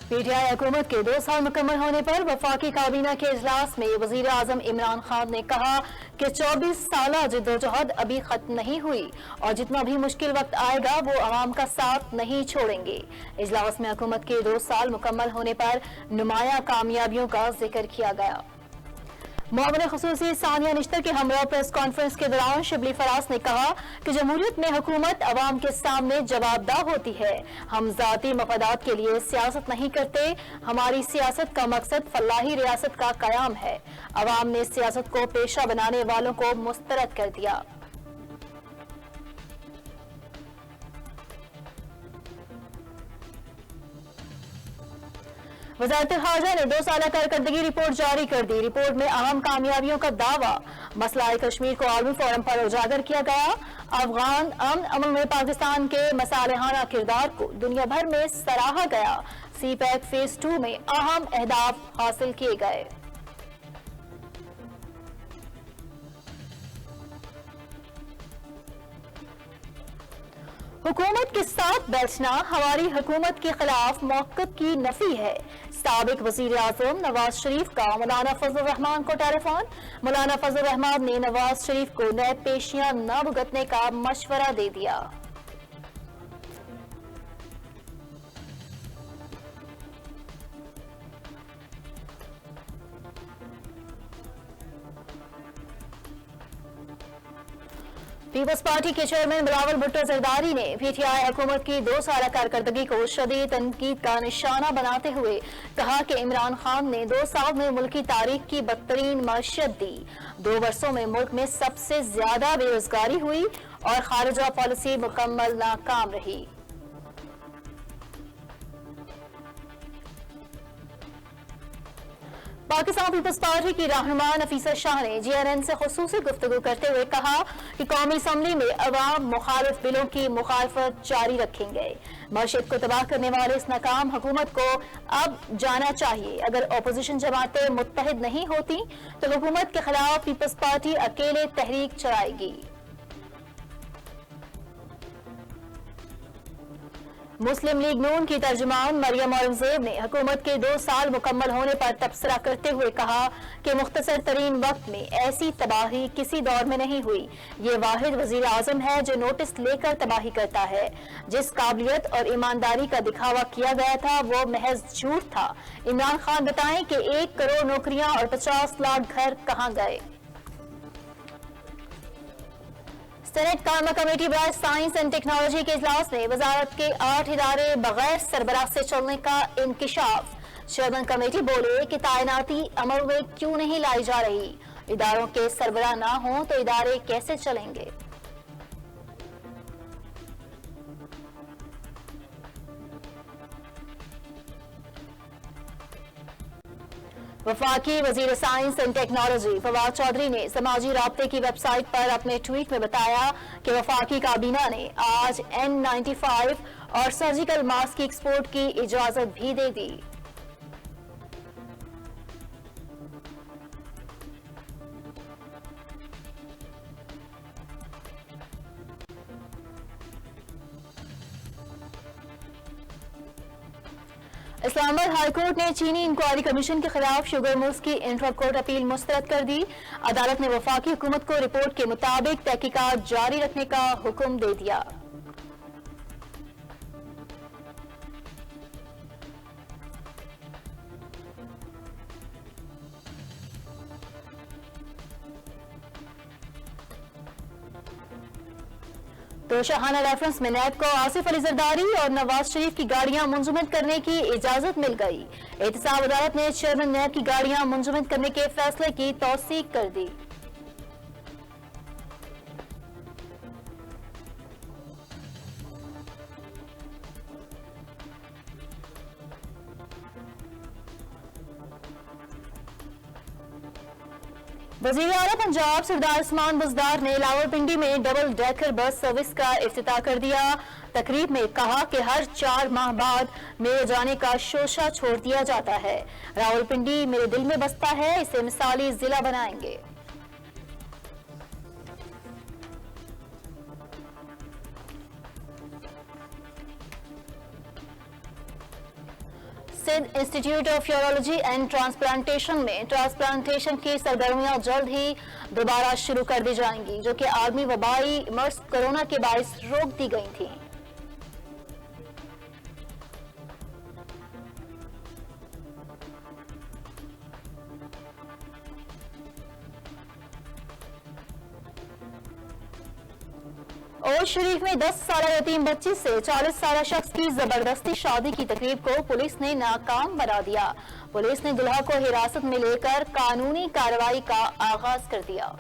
PTI हुकूमत के 2 साल मुकम्मल होने पर वफाकी काबीना के इजलास में वजीर आजम इमरान खान ने कहा कि 24 साल जद्दोजहद अभी खत्म नहीं हुई और जितना भी मुश्किल वक्त आएगा वो आवाम का साथ नहीं छोड़ेंगे। इजलास में हुकूमत के 2 साल मुकम्मल होने पर नुमाया कामयाबियों का जिक्र किया गया। मुआविन ख़ुसूसी सानिया निश्तर के हमरा प्रेस कॉन्फ्रेंस के दौरान शिबली फराज ने कहा कि जमहूरियत में हुकूमत अवाम के सामने जवाबदाह होती है। हम ज़ाती मफादात के लिए सियासत नहीं करते, हमारी सियासत का मकसद फलाही रियासत का क़याम है। अवाम ने सियासत को पेशा बनाने वालों को मुस्तरद कर दिया। वज़ारत ख़ारजा ने 2 साल कारकर्दगी रिपोर्ट जारी कर दी। रिपोर्ट में अहम कामयाबियों का दावा मसला कश्मीर को आलमी फोरम पर उजागर किया गया। अफगान अमन अमल में पाकिस्तान के मसालेहाना किरदार को दुनिया भर में सराहा गया। CPEC फेज 2 में अहम अहदाफ हासिल किए गए। हुकूमत के साथ बैठना हमारी हुकूमत के खिलाफ मौक़िफ़ की नफी है। साबिक वज़ीर आज़म नवाज शरीफ का मौलाना फजल रहमान को टेलीफोन। मौलाना फजल रहमान ने नवाज शरीफ को नए पेशियां न भुगतने का मशवरा दे दिया। पीपल्स पार्टी के चेयरमैन बिलावल भुट्टो जरदारी ने पीटीआई हुकूमत की 2 साल कारकर्दगी को शदीद तनकीद का निशाना बनाते हुए कहा कि इमरान खान ने 2 साल में मुल्क की तारीख की बदतरीन मईशत दी। 2 वर्षों में मुल्क में सबसे ज्यादा बेरोजगारी हुई और खारिजा पॉलिसी मुकम्मल नाकाम रही। पाकिस्तान पीपल्स पार्टी की रहनुमा नफीसा शाह ने GNN से खुसूसी गुफ्तगू करते हुए कहा कि कौमी असम्बली में अवाम मुखालिफ बिलों की मुखालफत जारी रखेंगे। मईशत को तबाह करने वाले इस नाकाम हुकूमत को अब जाना चाहिए। अगर अपोजिशन जमातें मुत्तहिद नहीं होती तो हुकूमत के खिलाफ पीपल्स पार्टी अकेले तहरीक चलाएगी। मुस्लिम लीग नून की तर्जुमान मरियम औरंगजेब ने हुकूमत के 2 साल मुकम्मल होने पर तबसरा करते हुए कहा कि मुख्तसर तरीन वक्त में ऐसी तबाही किसी दौर में नहीं हुई। ये वाहिद वजीर आजम है जो नोटिस लेकर तबाही करता है। जिस काबिलियत और ईमानदारी का दिखावा किया गया था वो महज झूठ था। इमरान खान बताएं कि 1 करोड़ नौकरियां और 50 लाख घर कहां गए। सेनेट कायमा कमेटी बराए साइंस एंड टेक्नोलॉजी के इजलास में वजारत के 8 इदारे बगैर सरबराह से चलने का इंकिशाफ। चेयरमैन कमेटी बोले कि तैनाती अमल में क्यों नहीं लाई जा रही। इदारों के सरबराह ना हो तो इदारे कैसे चलेंगे। वफाकी वजीर science and technology Fawad Chaudhry ने समाजी राब्ते की वेबसाइट पर अपने ट्वीट में बताया कि वफाकी काबीना ने आज N95 और सर्जिकल मास्क की एक्सपोर्ट की इजाजत भी दे दी। इस्लामाबाद हाईकोर्ट ने चीनी इंक्वायरी कमीशन के खिलाफ शुगर मिल्स की इंट्रा कोर्ट अपील मुस्तरद कर दी। अदालत ने वफाकी हुकूमत को रिपोर्ट के मुताबिक तहकीकात जारी रखने का हुक्म दे दिया। तो शाहाना रेफरेंस में नैब को आसिफ अली जरदारी और नवाज शरीफ की गाड़ियां मुंजमद करने की इजाजत मिल गई। एहतसाब अदालत ने चेयरमैन नैब की गाड़ियां मुंजमद करने के फैसले की तौसीक कर दी। वज़ीर आला पंजाब सरदार उस्मान बुज़दार ने रावलपिंडी में डबल डेकर बस सर्विस का इफ्तिताह कर दिया। तकरीब में कहा कि हर 4 माह बाद मेरे जाने का शोशा छोड़ दिया जाता है। रावलपिंडी मेरे दिल में बसता है, इसे मिसाली जिला बनाएंगे। Sindh institute of urology and transplantation में ट्रांसप्लांटेशन की सरगर्मियां जल्द ही दोबारा शुरू कर दी जाएंगी, जो कि आलमी वबाई मर्ज कोरोना के बायस रोक दी गई थी। और शरीफ में 10 साल यतीम बच्ची से 40 साल शख्स की जबरदस्ती शादी की तकरीब को पुलिस ने नाकाम बना दिया। पुलिस ने दुल्हा को हिरासत में लेकर कानूनी कार्रवाई का आगाज कर दिया।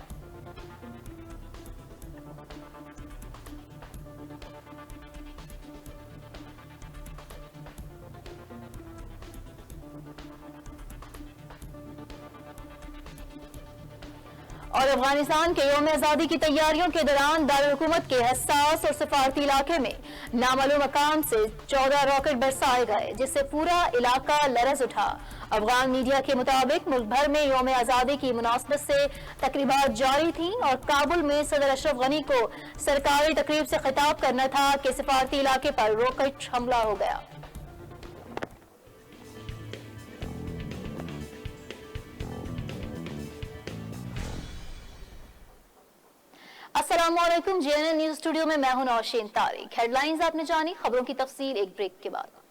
और अफगानिस्तान के यौम आज़ादी की तैयारियों के दौरान दारुल हुकूमत के हसास और सफारती इलाके में नामालूम मकाम से 14 रॉकेट बरसाए गए, जिससे पूरा इलाका लरज उठा। अफगान मीडिया के मुताबिक मुल्क भर में यौम आज़ादी की मुनासबत से तकरीबात जारी थीं और काबुल में सदर अशरफ गनी को सरकारी तकरीब से खिताब करना था कि सफारती इलाके पर रॉकेट हमला हो गया। अस्सलामुअलैकुम, JNN न्यूज स्टूडियो में मैं हूं नौशीन तारिक। हेडलाइंस आपने जानी, खबरों की तफसील एक ब्रेक के बाद।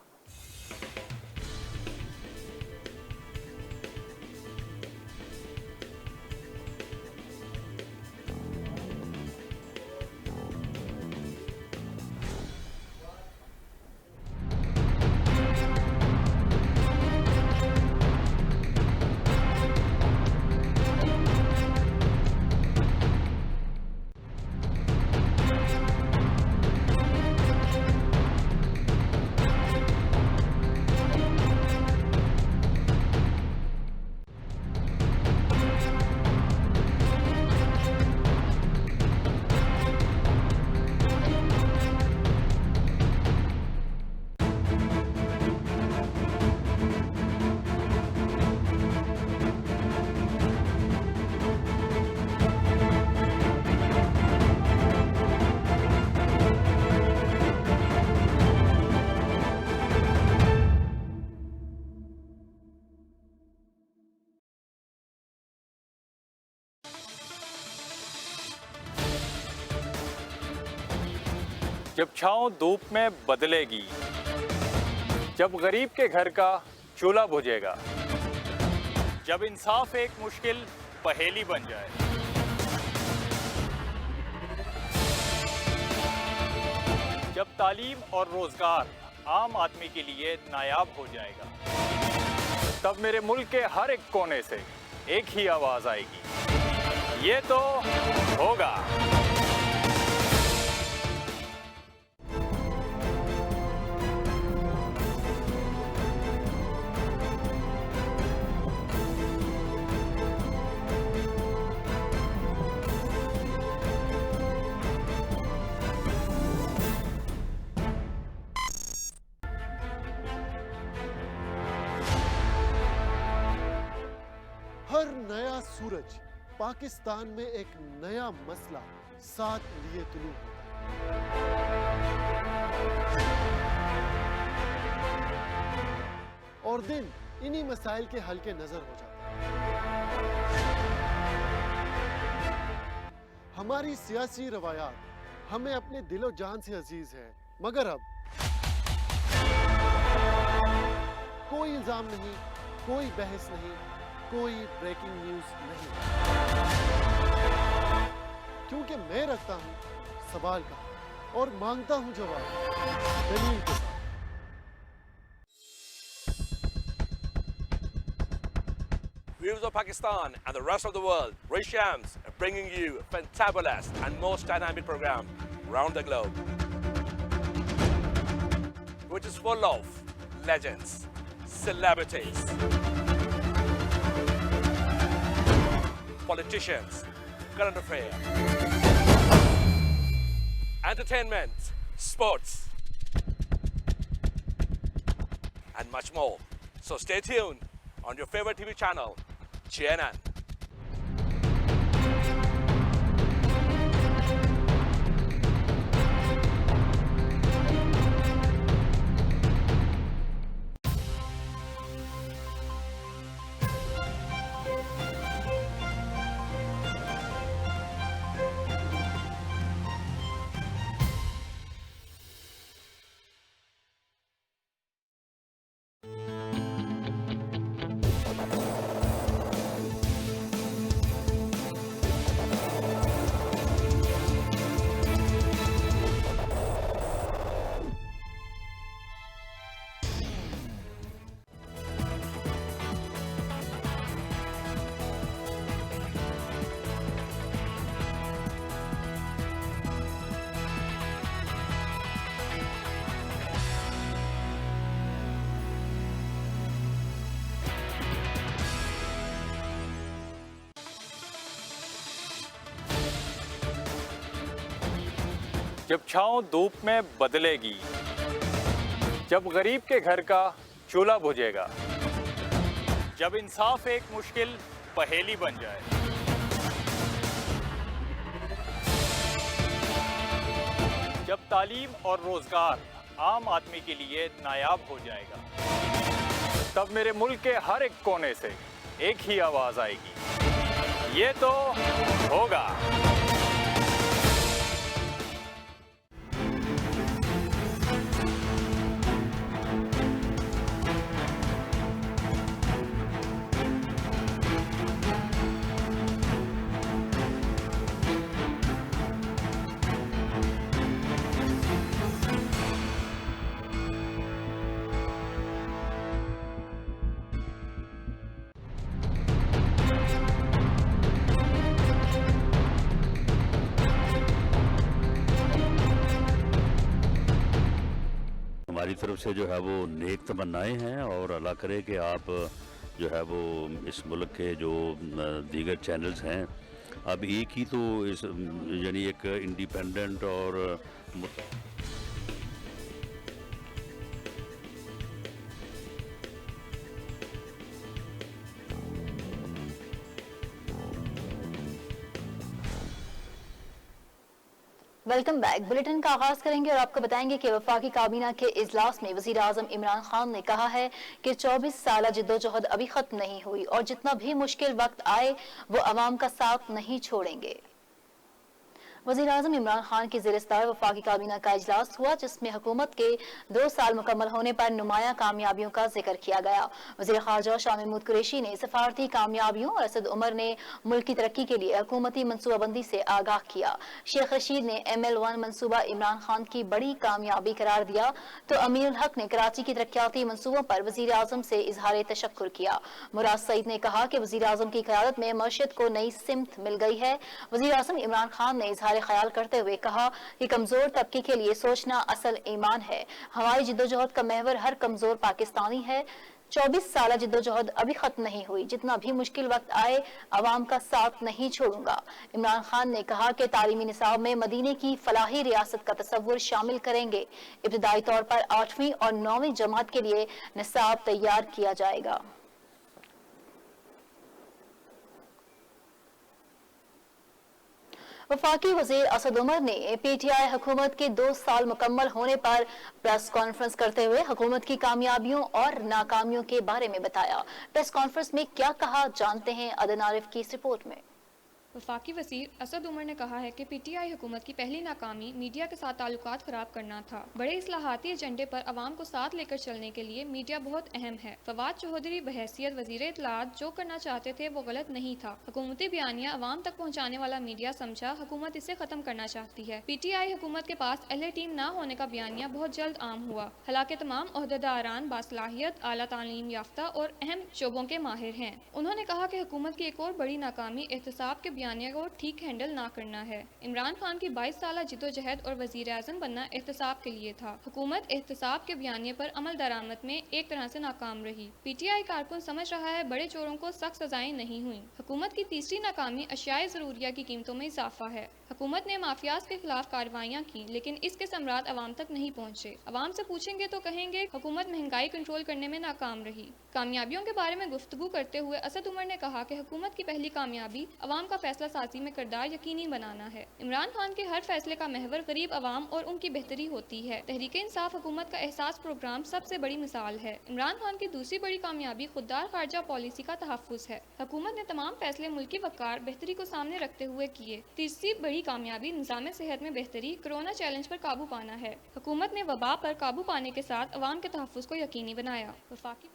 जब छाँव धूप में बदलेगी, जब गरीब के घर का चूल्हा बुझेगा, जब इंसाफ एक मुश्किल पहेली बन जाए, जब तालीम और रोजगार आम आदमी के लिए नायाब हो जाएगा, तब मेरे मुल्क के हर एक कोने से एक ही आवाज आएगी, ये तो होगा। हर नया सूरज पाकिस्तान में एक नया मसला साथ लिए तुलू होता है और दिन इन्हीं मसाइल के हल के नजर हो जाता है। हमारी सियासी रवायात हमें अपने दिलो जान से अजीज है, मगर अब कोई इल्जाम नहीं, कोई बहस नहीं, कोई ब्रेकिंग न्यूज नहीं, क्योंकि मैं रखता हूं सवाल का और मांगता हूं जवाब दलील के साथ। Viewers of Pakistan and the rest of the world, Ray Shams bringing you a fantabulous and most dynamic program around the globe, which is full of legends, celebrities, politicians, current affairs, entertainment, sports, and much more. So stay tuned on your favorite TV channel, JNN. जब छाँव धूप में बदलेगी, जब गरीब के घर का चूल्हा बुझेगा, जब इंसाफ एक मुश्किल पहेली बन जाए, जब तालीम और रोजगार आम आदमी के लिए नायाब हो जाएगा, तब मेरे मुल्क के हर एक कोने से एक ही आवाज आएगी, ये तो होगा। हमारी तरफ से जो है वो नेक तमन्नाएं हैं और अल्लाह करे कि आप जो है वो इस मुल्क के जो दीगर चैनल्स हैं, अब एक ही तो इस यानी एक इंडिपेंडेंट और वेलकम बैक। बुलेटिन का आगाज करेंगे और आपको बताएंगे कि वफाकी काबीना के इजलास में वजीर आजम इमरान खान ने कहा है कि 24 साल जद्दोजहद अभी खत्म नहीं हुई और जितना भी मुश्किल वक्त आए वो अवाम का साथ नहीं छोड़ेंगे। वज़ीर आज़म इमरान खान की ज़ेर-ए-सदार वफाकी काबीना का इजलास हुआ, जिसमें हुकूमत के 2 साल मुकम्मल होने पर नुमायां कामयाबियों का जिक्र किया गया। वज़ीर ख़ारजा शाह महमूद कुरैशी ने सफारती कामयाबियों और असद उमर ने मुल्क की तरक्की के लिए हुकूमती मनसूबाबंदी से आगाह किया। शेख रशीद ने ML1 मनसूबा इमरान खान की बड़ी कामयाबी करार दिया तो अमीरुल हक ने कराची की तरक्याती मनसूबों पर वज़ीर आज़म से इजहार तशक्कुर किया। मुराद सईद ने कहा कि वज़ीर आज़म की क़यादत में मईशत को नई सिमत मिल गई है। वज़ीर आज़म इमरान खान ने इजहार ख्याल करते हुए कहा कि कमजोर तबके के लिए सोचना असल ईमान है। हमारी जिद्दोजहद का महवर हर कमजोर पाकिस्तानी है। 24 साल जिद्दोजहद अभी खत्म नहीं हुई, जितना भी मुश्किल वक्त आए अवाम का साथ नहीं छोड़ूंगा। इमरान खान ने कहा कि तालीमी निसाब में मदीने की फलाही रियासत का तस्वुर शामिल करेंगे। इब्तदाई तौर पर 8वीं और 9वीं जमात के लिए निसाब तैयार किया जाएगा। वफाकी वज़ीर असद उमर ने PTI हुकूमत के 2 साल मुकम्मल होने पर प्रेस कॉन्फ्रेंस करते हुए हुकूमत की कामयाबियों और नाकामियों के बारे में बताया। प्रेस कॉन्फ्रेंस में क्या कहा, जानते हैं अदन आरिफ की इस रिपोर्ट में। वफाकी वज़ीर असद उमर ने कहा है कि PTI हुकूमत की पहली नाकामी मीडिया के साथ ताल्लुकात ख़राब करना था। बड़े इस्लाहाती एजेंडे पर अवाम को साथ लेकर चलने के लिए मीडिया बहुत अहम है। फवाद चौधरी बहैसियत वज़ीर इत्तलात जो करना चाहते थे वो गलत नहीं था। हुकूमती बयानिया अवाम तक पहुँचाने वाला मीडिया समझा, हुकूमत इसे ख़त्म करना चाहती है। PTI हुकूमत के पास अहले टीम ना होने का बयानिया बहुत जल्द आम हुआ। हालांकि तमाम ओहदेदारान बासलाहियत, आला तालीम याफ्ता और अहम शोबों के माहिर हैं। उन्होंने कहा कि हुकूमत की एक और बड़ी नाकामी एहतसाब के को ठीक हैंडल ना करना है। इमरान खान की 22 साल जिद्दोजहद और वजीर आज़म बनना एहतसाब के लिए था। हुकूमत एहतसाब के बयानिए पर अमल दरामद में एक तरह से नाकाम रही। PTI कारकुन समझ रहा है बड़े चोरों को सख्त सजाएं नहीं हुई। हुकूमत की तीसरी नाकामी अशियाए ज़रूरिया की कीमतों में इजाफा है। हुकूमत ने माफियाज के खिलाफ कार्रवाइयाँ की, लेकिन इसके समरात अवाम तक नहीं पहुँचे। अवाम से पूछेंगे तो कहेंगे हुकूमत महंगाई कंट्रोल करने में नाकाम रही। कामयाबियों के बारे में गुफ्तगू करते हुए असद उमर ने कहा कि हुकूमत की पहली कामयाबी अवाम का फैसला साजी में किरदार यकीनी बनाना है। इमरान खान के हर फैसले का महवर गरीब अवाम और उनकी बेहतरी होती है। तहरीक इंसाफ हुकूमत का एहसास प्रोग्राम सबसे बड़ी मिसाल है। इमरान खान की दूसरी बड़ी कामयाबी खुददार खारजा पॉलिसी का तहफ़्फ़ुज़ है। हुकूमत ने तमाम फैसले मुल्की वक़ार बेहतरी को सामने रखते हुए किए। तीसरी बड़ी कामयाबी निज़ाम सेहत में बेहतरी, कोरोना चैलेंज पर काबू पाना है। हुकूमत ने वबा पर काबू पाने के साथ अवाम के तहफ़्फ़ुज़ को यकीनी बनाया। वफाकी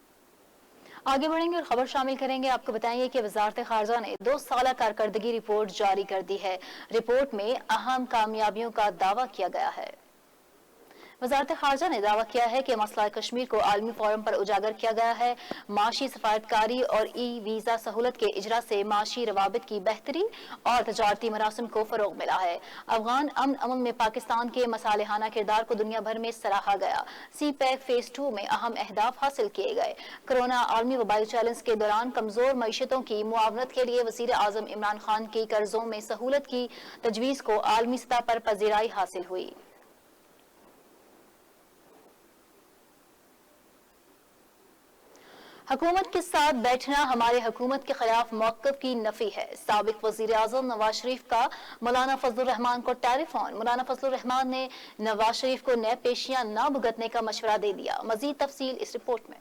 आगे बढ़ेंगे और खबर शामिल करेंगे। आपको बताएंगे कि वज़ारत ख़ारजा ने 2 साला कारकर्दगी रिपोर्ट जारी कर दी है। रिपोर्ट में अहम कामयाबियों का दावा किया गया है। वज़ारत ख़ारजा ने दावा किया है कि मसला कश्मीर को आलमी फोरम पर उजागर किया गया है। माशी सफारतकारी और वीज़ा सहूलत के इजरा से माशी रवाबित की बेहतरी और तजारती मरासिम को फ़रोग़ मिला है। अफ़गान अमन में पाकिस्तान के मसालेहाना किरदार को दुनिया भर में सराहा गया। CPEC फ़ेज़ 2 में अहम अहदाफ हासिल किए गए। कोरोना आलमी वबाई चैलेंज के दौरान कमज़ोर मईशतों की मुआवनत के लिए वज़ीर आज़म इमरान खान की कर्ज़ों में सहूलत की तजवीज़ को आलमी सतह पर पज़ीराई हासिल हुई। हुकूमत के साथ बैठना हमारे हुकूमत के खिलाफ मौक़िफ़ की नफ़ी है। साबिक़ वज़ीर आज़म नवाज शरीफ का मौलाना फजलुर रहमान को टेलीफोन। मौलाना फजलुर रहमान ने नवाज शरीफ को नैब पेशियां न भुगतने का मशवरा दे दिया। मज़ीद तफसील इस रिपोर्ट में।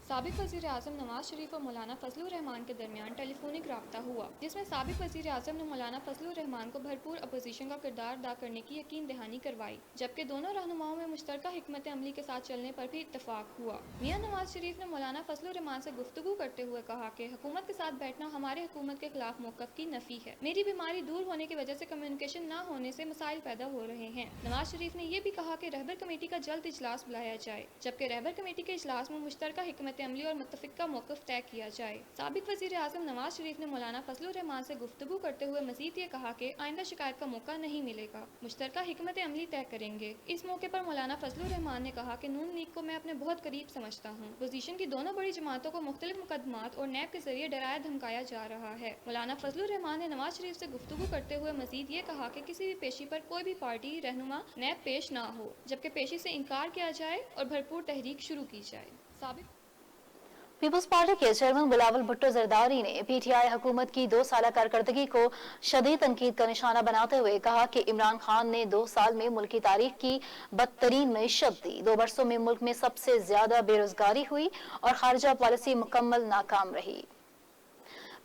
साबिक़ वज़ीर आज़म नवाज शरीफ और मौलाना फजलुर रहमान के दरमियान टेलीफोनिक रब्ता हुआ, जिसमें साबिक़ वज़ीर आज़म ने मौलाना फजलुर रहमान को भरपूर अपोजिशन का किरदार अदा करने की यकीन दहानी करवाई, जबकि दोनों रहनुमाओं में मुश्तरका हिकमत अमली के साथ चलने पर भी इत्तफाक हुआ। मियां नवाज शरीफ ने मौलाना फजलुर रहमान से गुफ्तगू करते हुए कहा कि हुकूमत के साथ बैठना हमारे हुकूमत के खिलाफ मौक़िफ़ की नफ़ी है। मेरी बीमारी दूर होने की वजह से कम्युनिकेशन न होने से मसाइल पैदा हो रहे हैं। नवाज शरीफ ने यह भी कहा कि रहबर कमेटी का जल्द इजलास बुलाया जाए, जबकि रहबर कमेटी के इजलास में मुश्तरका हिकमत अमली और मुत्तफ़िक़ का मौक़िफ़ तय किया जाए। साबिक़ वज़ीर आज़म नवाज शरीफ ने मौलाना फजलुर रहमान से गुफ्तगू करते हुए मज़ीद ये कहा कि आइंदा शिकायत का मौका नहीं मिलेगा, मुश्तरका हिकमत अमली तय करेंगे। इस मौके पर मौलाना फजलुर रहमान ने कहा कि नून लीग को मैं अपने बहुत करीब समझता हूँ। अपोजिशन की दोनों बड़ी जमातों को मुख्तलिफ मुकदमात और नैब के जरिए डराया धमकाया जा रहा है। मौलाना फजलुर रहमान ने नवाज शरीफ से गुफ्तगू करते हुए मज़ीद ये कहा कि किसी भी पेशी पर कोई भी पार्टी रहनुमा नैब पेश ना हो, जबकि पेशी से इनकार किया जाए और भरपूर तहरीक शुरू की जाए। पीपल्स पार्टी के चेयरमैन बिलावल भुट्टो जरदारी ने पीटीआई हुकूमत की 2 साल कारकर्दगी को शदीद तनकीद का निशाना बनाते हुए कहा कि इमरान खान ने 2 साल में मुल्क की तारीख की बदतरीन मईशत दी। 2 बरसों में मुल्क में सबसे ज्यादा बेरोजगारी हुई और खारजा पॉलिसी मुकम्मल नाकाम रही।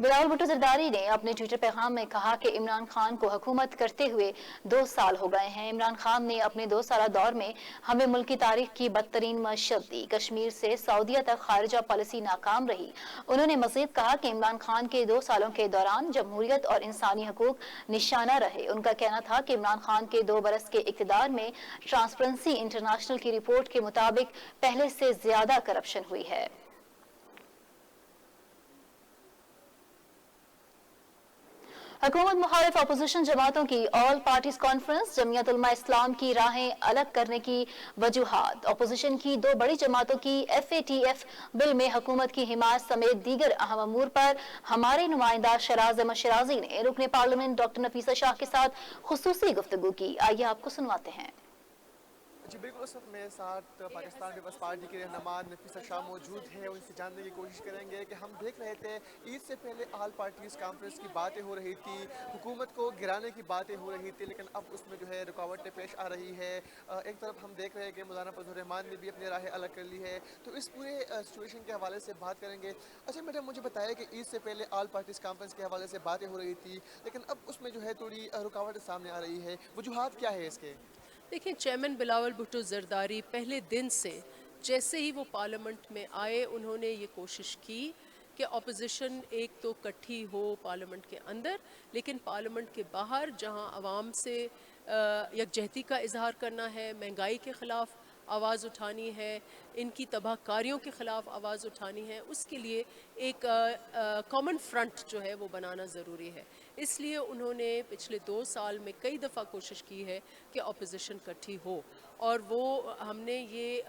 बिलावल भुट्टो जरदारी ने अपने ट्विटर पैगाम में कहा कि इमरान खान को हुकूमत करते हुए 2 साल हो गए हैं। इमरान खान ने अपने 2 साल दौर में हमें मुल्क की तारीख की बदतरीन मईशत दी। कश्मीर से सऊदीया तक खारिजा पॉलिसी नाकाम रही। उन्होंने मजीद कहा कि इमरान खान के 2 सालों के दौरान जमहूरियत और इंसानी हकूक निशाना रहे। उनका कहना था कि इमरान खान के 2 बरस के इक़्तिदार में ट्रांसपेरेंसी इंटरनेशनल की रिपोर्ट के मुताबिक पहले से ज्यादा करप्शन हुई है। हुकूमत मुखालिफ अपोजिशन जमातों की all parties conference, Jamiat Ulama इस्लाम की राहें अलग करने की वजूहात। अपोजिशन की 2 बड़ी जमातों की FATF बिल में हुकूमत की हिमायत समेत दीगर अहम अमूर पर हमारे नुमाइंदा शराज अहमद शराजी ने रुकने पार्लियामेंट डॉक्टर नफीसा शाह के साथ खुसूसी गुफ्तगू की। आइए आपको सुनवाते हैं। जी बिल्कुल, उस वक्त मेरे साथ पाकिस्तान पीपल्स पार्टी के रहनुमा नफीसा शाह मौजूद है। उनसे जानने की कोशिश करेंगे कि हम देख रहे थे ईद से पहले ऑल पार्टीज कॉन्फ्रेंस की बातें हो रही थी, हुकूमत को गिराने की बातें हो रही थी, लेकिन अब उसमें जो है रुकावटें पेश आ रही है। एक तरफ हम देख रहे हैं कि मौलाना फजलुर रहमान ने भी अपनी राहें अलग कर ली है, तो इस पूरे सिचुएशन के हवाले से बात करेंगे। अच्छा मैडम, मुझे बताया कि ईद से पहले ऑल पार्टीज कॉन्फ्रेंस के हवाले से बातें हो रही थी, लेकिन अब उसमें जो है थोड़ी रुकावटें सामने आ रही है, वजूहात क्या है इसके? देखिए, चेयरमैन बिलावल भुट्टो जरदारी पहले दिन से जैसे ही वो पार्लियामेंट में आए, उन्होंने ये कोशिश की कि अपोजिशन एक तो इकट्ठी हो पार्लियामेंट के अंदर, लेकिन पार्लियामेंट के बाहर जहां आवाम से यकजहती का इजहार करना है, महंगाई के ख़िलाफ़ आवाज़ उठानी है, इनकी तबाहकारियों के ख़िलाफ़ आवाज़ उठानी है, उसके लिए एक कॉमन फ्रंट जो है वो बनाना ज़रूरी है। इसलिए उन्होंने पिछले 2 साल में कई दफ़ा कोशिश की है कि अपोजिशन इकट्ठी हो, और वो हमने ये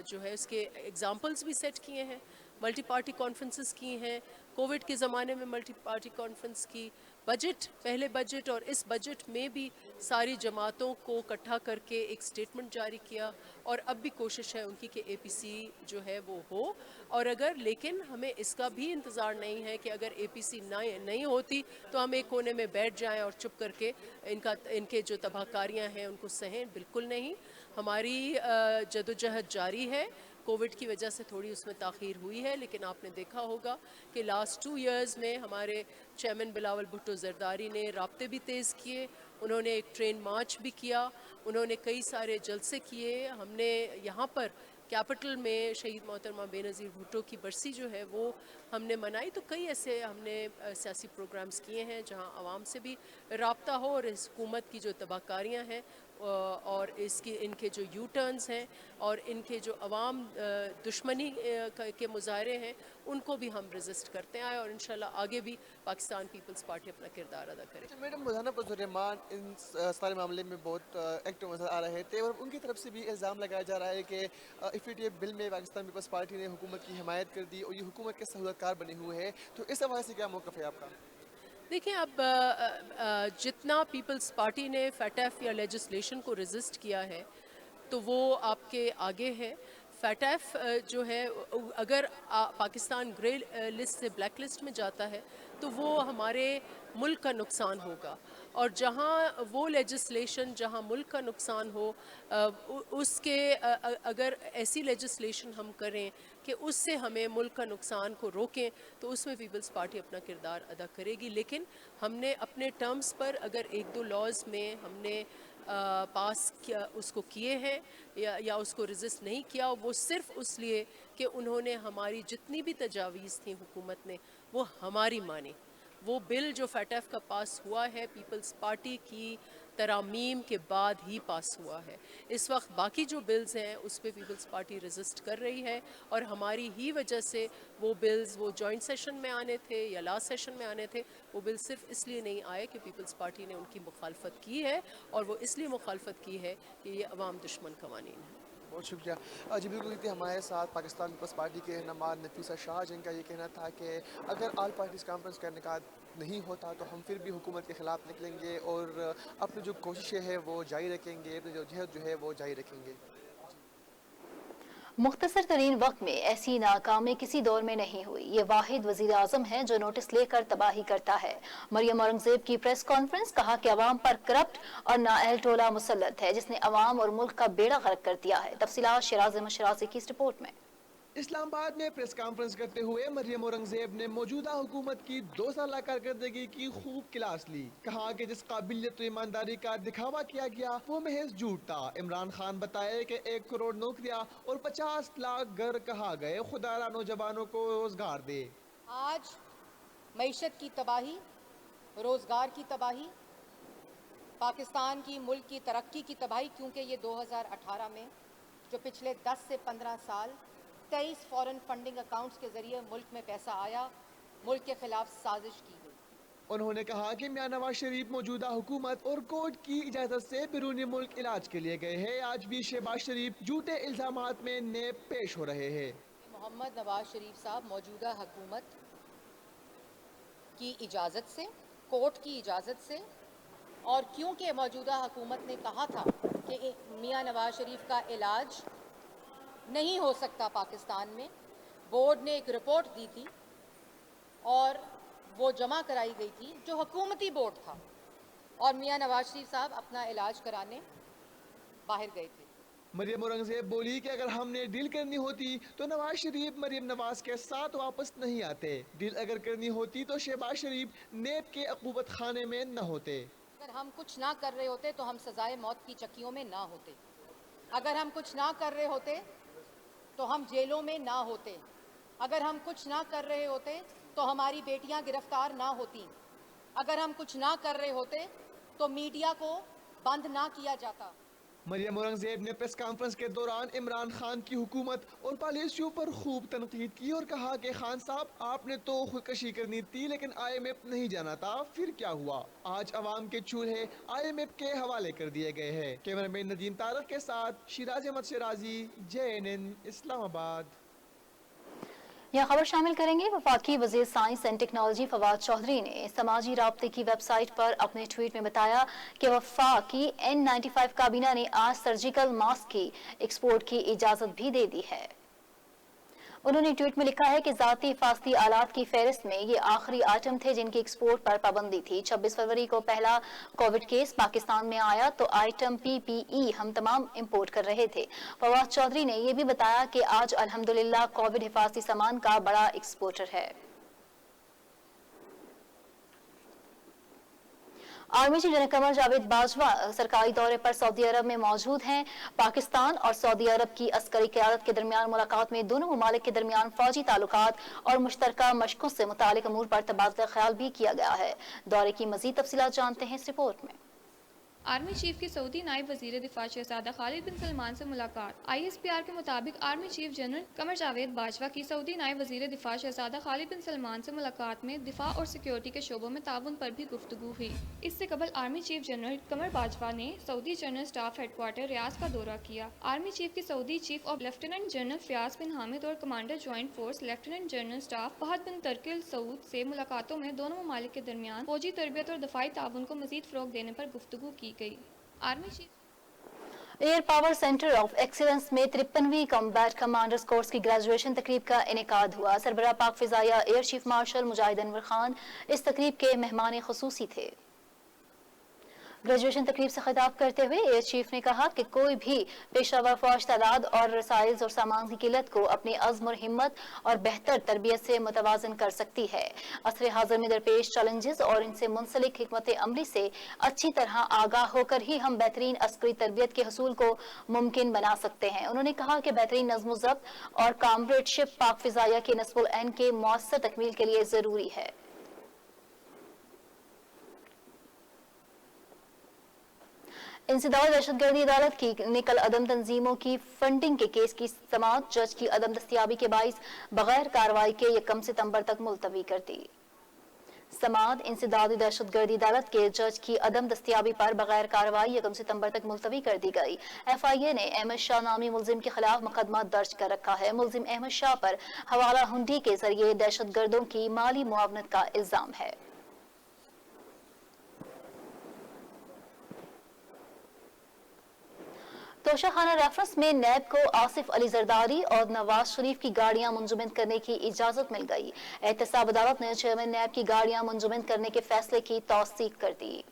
जो है इसके एग्ज़ाम्पल्स भी सेट किए हैं। मल्टी पार्टी कॉन्फ्रेंसेस की हैं, कोविड के ज़माने में मल्टी पार्टी कॉन्फ्रेंस की, बजट, पहले बजट और इस बजट में भी सारी जमातों को इकट्ठा करके एक स्टेटमेंट जारी किया, और अब भी कोशिश है उनकी कि APC जो है वो हो। और अगर, लेकिन हमें इसका भी इंतज़ार नहीं है कि अगर APC नहीं होती तो हम एक कोने में बैठ जाएं और चुप करके इनके जो तबाहकारियाँ हैं उनको सहें। बिल्कुल नहीं, हमारी जदोजहद जारी है। कोविड की वजह से थोड़ी उसमें ताख़ीर हुई है, लेकिन आपने देखा होगा कि लास्ट 2 इयर्स में हमारे चेयरमैन बिलावल भुट्टो जरदारी ने राब्ते भी तेज़ किए, उन्होंने एक ट्रेन मार्च भी किया, उन्होंने कई सारे जलसे किए। हमने यहाँ पर कैपिटल में शहीद मोहतरमा बेनज़ीर भुट्टो की बरसी जो है वो हमने मनाई। तो कई ऐसे हमने सियासी प्रोग्राम्स किए हैं जहाँ आवाम से भी राब्ता हो, और इस हुकूमत की जो तबाहकारियाँ हैं और इनके जो यू टर्न्स हैं और इनके जो अवाम दुश्मनी के मुजाहरे हैं, उनको भी हम रेजिस्ट करते आए, और इंशाल्लाह आगे भी पाकिस्तान पीपल्स पार्टी अपना किरदार अदा करे। मैडम, मौलाना फजलुर रहमान इन सारे मामले में बहुत एक्टिव नजर आ रहे थे, और उनकी तरफ से भी इल्ज़ाम लगाया जा रहा है कि FATF बिल में पाकिस्तान पीपल्स पार्टी ने हुकूमत की हिमायत कर दी और ये हुकूमत के सहूलतकार बने हुए हैं, तो इस हवाले से क्या मौक़िफ़ है आपका? देखिए, अब जितना पीपल्स पार्टी ने FATF या लेजिस्लेशन को रेजिस्ट किया है तो वो आपके आगे है। फैटफ जो है अगर पाकिस्तान ग्रे लिस्ट से ब्लैक लिस्ट में जाता है तो वो हमारे मुल्क का नुकसान होगा, और जहाँ वो लेजिस्लेशन जहाँ मुल्क का नुकसान हो उसके अगर ऐसी लेजिस्लेशन हम करें कि उससे हमें मुल्क का नुकसान को रोकें तो उसमें पीपल्स पार्टी अपना किरदार अदा करेगी। लेकिन हमने अपने टर्म्स पर अगर एक दो लॉज में हमने पास किया उसको किए हैं या उसको रेजिस्ट नहीं किया, वो सिर्फ इसलिए कि उन्होंने हमारी जितनी भी तजावीज़ थी हुकूमत ने वो हमारी मानी। वो बिल जो फैटफ का पास हुआ है पीपल्स पार्टी की तरामीम के बाद ही पास हुआ है। इस वक्त बाकी जो बिल्स हैं उस पर पीपल्स पार्टी रेजिस्ट कर रही है, और हमारी ही वजह से वो बिल्स वो जॉइंट सेशन में आने थे या लास्ट सेशन में आने थे, वो बिल सिर्फ इसलिए नहीं आए कि पीपल्स पार्टी ने उनकी मुखालफत की है, और वो इसलिए मुखालफत की है कि ये अवाम दुश्मन कवानीन है। बहुत शुक्रिया जी। बिल्कुल थी हमारे साथ पाकिस्तान पीपल्स पार्टी के रहनुमा नफीसा शाह, जिनका ये कहना था कि अगर ऑल पार्टीज़ कॉन्फ्रेंस का इनेकाद नहीं होता तो हम फिर भी हुकूमत के ख़िलाफ़ निकलेंगे और अपनी जो कोशिशें हैं वो जारी रखेंगे, अपनी जो जहद जो है वो जारी रखेंगे। मुख्तसर तरीन वक्त में ऐसी नाकामी किसी दौर में नहीं हुई। ये वाहिद वजीर आजम है जो नोटिस लेकर तबाही करता है। मरियम औरंगजेब की प्रेस कॉन्फ्रेंस, कहा कि अवाम पर करप्ट और नाअहल टोला मुसल्लत है जिसने अवाम और मुल्क का बेड़ा गर्क कर दिया है। तफसीलात शिराज मशराजी की इस रिपोर्ट में। इस्लामाबाद में प्रेस कॉन्फ्रेंस करते हुए मरियम औरंगजेब ने मौजूदा हुकूमत की 2 साल कारकर्दगी की खूब क्लास ली। कहा कि जिस काबिलियत और ईमानदारी का दिखावा किया गया वो महज झूठ था। इमरान खान बताए कि 1 करोड़ नौकरियां और 50 लाख घर कहा गए, खुदारा नौजवानों को रोजगार दे। आज मईशत की तबाही, रोजगार की तबाही, पाकिस्तान की मुल्क की तरक्की की तबाही, क्योंकि ये 2018 में जो पिछले 10 से 15 साल 23 फॉरेन फंडिंग अकाउंट्स के जरिए मुल्क में पैसा आया, मुल्क के खिलाफ साजिश की गई। उन्होंने कहा कि मियां नवाज शरीफ मौजूदा हुकूमत और कोर्ट की इजाजत से बैरून मुल्क इलाज के लिए गए हैं। आज भी शहबाज शरीफ झूठे इल्जामात में नेब पेश हो रहे हैं। मोहम्मद नवाज शरीफ साहब मौजूदा हुकूमत की इजाज़त से, कोर्ट की इजाज़त से, और क्योंकि मौजूदा हुकूमत ने कहा था कि मियां नवाज शरीफ का इलाज नहीं हो सकता पाकिस्तान में, बोर्ड ने एक रिपोर्ट दी थी और वो जमा कराई गई थी जो हुकूमती बोर्ड था, और मियां नवाज शरीफ साहब अपना इलाज कराने बाहर गए थे। मरियम औरंगजेब बोली कि अगर हमने डील करनी होती तो नवाज शरीफ मरियम नवाज के साथ वापस नहीं आते। डील अगर करनी होती तो शहबाज शरीफ नेब के अकूबत खाने में न होते। अगर हम कुछ ना कर रहे होते तो हम सजाए मौत की चक्कियों में ना होते। अगर हम कुछ ना कर रहे होते तो हम जेलों में ना होते। अगर हम कुछ ना कर रहे होते तो हमारी बेटियां गिरफ्तार ना होती। अगर हम कुछ ना कर रहे होते तो मीडिया को बंद ना किया जाता। मरियम औरंगजेब ने प्रेस कॉन्फ्रेंस के दौरान इमरान खान की हुकूमत और पॉलिसियों पर खूब तनकीद की और कहा कि खान साहब आपने तो खुदकशी करनी थी लेकिन IMF नहीं जाना था, फिर क्या हुआ? आज अवाम के चूल्हे IMF के हवाले कर दिए गए हैं। कैमरामैन नदीम तारक के साथ शिराज अहमद शिराजी, JNN इस्लामाबाद। यह खबर शामिल करेंगे। वफाकी वज़ीर science and technology Fawad Chaudhry ने समाजी राब्ते की वेबसाइट पर अपने ट्वीट में बताया कि वफाकी N95 काबीना ने आज सर्जिकल मास्क की एक्सपोर्ट की इजाज़त भी दे दी है। उन्होंने ट्वीट में लिखा है कि ज़ाती हिफाजती आलात की फहरिस्त में ये आखिरी आइटम थे जिनकी एक्सपोर्ट पर पाबंदी थी। 26 फरवरी को पहला कोविड केस पाकिस्तान में आया तो आइटम PPE हम तमाम इंपोर्ट कर रहे थे। फवाद चौधरी ने यह भी बताया कि आज अल्हम्दुलिल्लाह कोविड हिफाजती सामान का बड़ा एक्सपोर्टर है। Army chief general Qamar Javed Bajwa सरकारी दौरे पर सऊदी अरब में मौजूद हैं। पाकिस्तान और सऊदी अरब की अस्करी क़यादत के दरमियान मुलाकात में दोनों ममालिक के दरमियान फौजी ताल्लुकात और मुश्तरका मशकों से मुतालिक अमूर पर तबादला ख्याल भी किया गया है। दौरे की मजीद तफसीलात जानते हैं इस रिपोर्ट में। आर्मी चीफ की सऊदी नायब वजीर दिफा शहजादा खालिद बिन सलमान से मुलाकात। ISPR के मुताबिक army chief general Qamar Javed Bajwa की सऊदी नायब वजीर दिफा शहजादा खालिद बिन सलमान से मुलाकात में दिफा और सिक्योरिटी के शोबों में ताउन पर भी गुफ्तगू हुई। इससे कबल army chief general Qamar Bajwa ने Saudi general staff headquarter Riyadh का दौरा किया। आर्मी चीफ की Saudi chief of lieutenant general Fayyaz bin Hamid और commander joint force lieutenant general staff Fahd bin तरकिल सऊद से मुलाकातों में दोनों ममालिक के दरमियान फौजी तरबियत और दफाई ताउन को मजीद फरोग देने पर गुफ्तगू की गई। Army chief air power centre of excellence में 53वीं कॉम्बैट कमांडर्स कोर्स की ग्रेजुएशन तकरीब का इनेकाद हुआ। सरबराह पाक फिजाया एयर चीफ मार्शल मुजाहिद अनवर खान इस तकरीब के मेहमान खुसूसी थे। ग्रेजुएशन तकरीब से खिताब करते हुए एयर चीफ ने कहा कि कोई भी पेशावर फौज तादाद और रसाइल और सामान की किल्लत को अपनी अज़्म और हिम्मत और बेहतर तरबियत से मुतवाज़न कर सकती है। असर हाज़िर में दरपेश चैलेंजेस और इनसे मुंसलिक हिकमत अमली से अच्छी तरह आगाह होकर ही हम बेहतरीन अस्करी तरबियत के हसूल को मुमकिन बना सकते हैं। उन्होंने कहा कि बेहतरीन नज़्म ज़ब्त और कामरेडशिप पाक फिजाया के नस्बुल ऐन के मौसर तकमील के लिए ज़रूरी है। इंसदाद दहशतगर्दी अदालत की ने कल अदम तंजीमों की फंडिंग के केस की समाअत जज की अदम दस्तियाबी के बाइस बगैर कार्रवाई के 1 सितंबर तक मुलतवी कर दी। समाअत इंसदादी दहशतगर्दी अदालत के जज की अदम दस्तियाबी पर बगैर कार्रवाई 1 सितंबर तक मुलतवी कर दी गई। FIA ने अहमद शाह नामी मुलजिम के खिलाफ मुकदमा दर्ज कर रखा है। मुलजिम अहमद शाह पर हवाला हुंडी के जरिए दहशतगर्दों की माली मुआवनत का इल्जाम है। तोशाखाना रेफरेंस में नैब को आसिफ अली जरदारी और नवाज शरीफ की गाड़ियां मुंजमद करने की इजाजत मिल गई। एहतसाब अदालत ने चेयरमैन नैब की गाड़ियां मुंजमद करने के फैसले की तौसीक कर दी।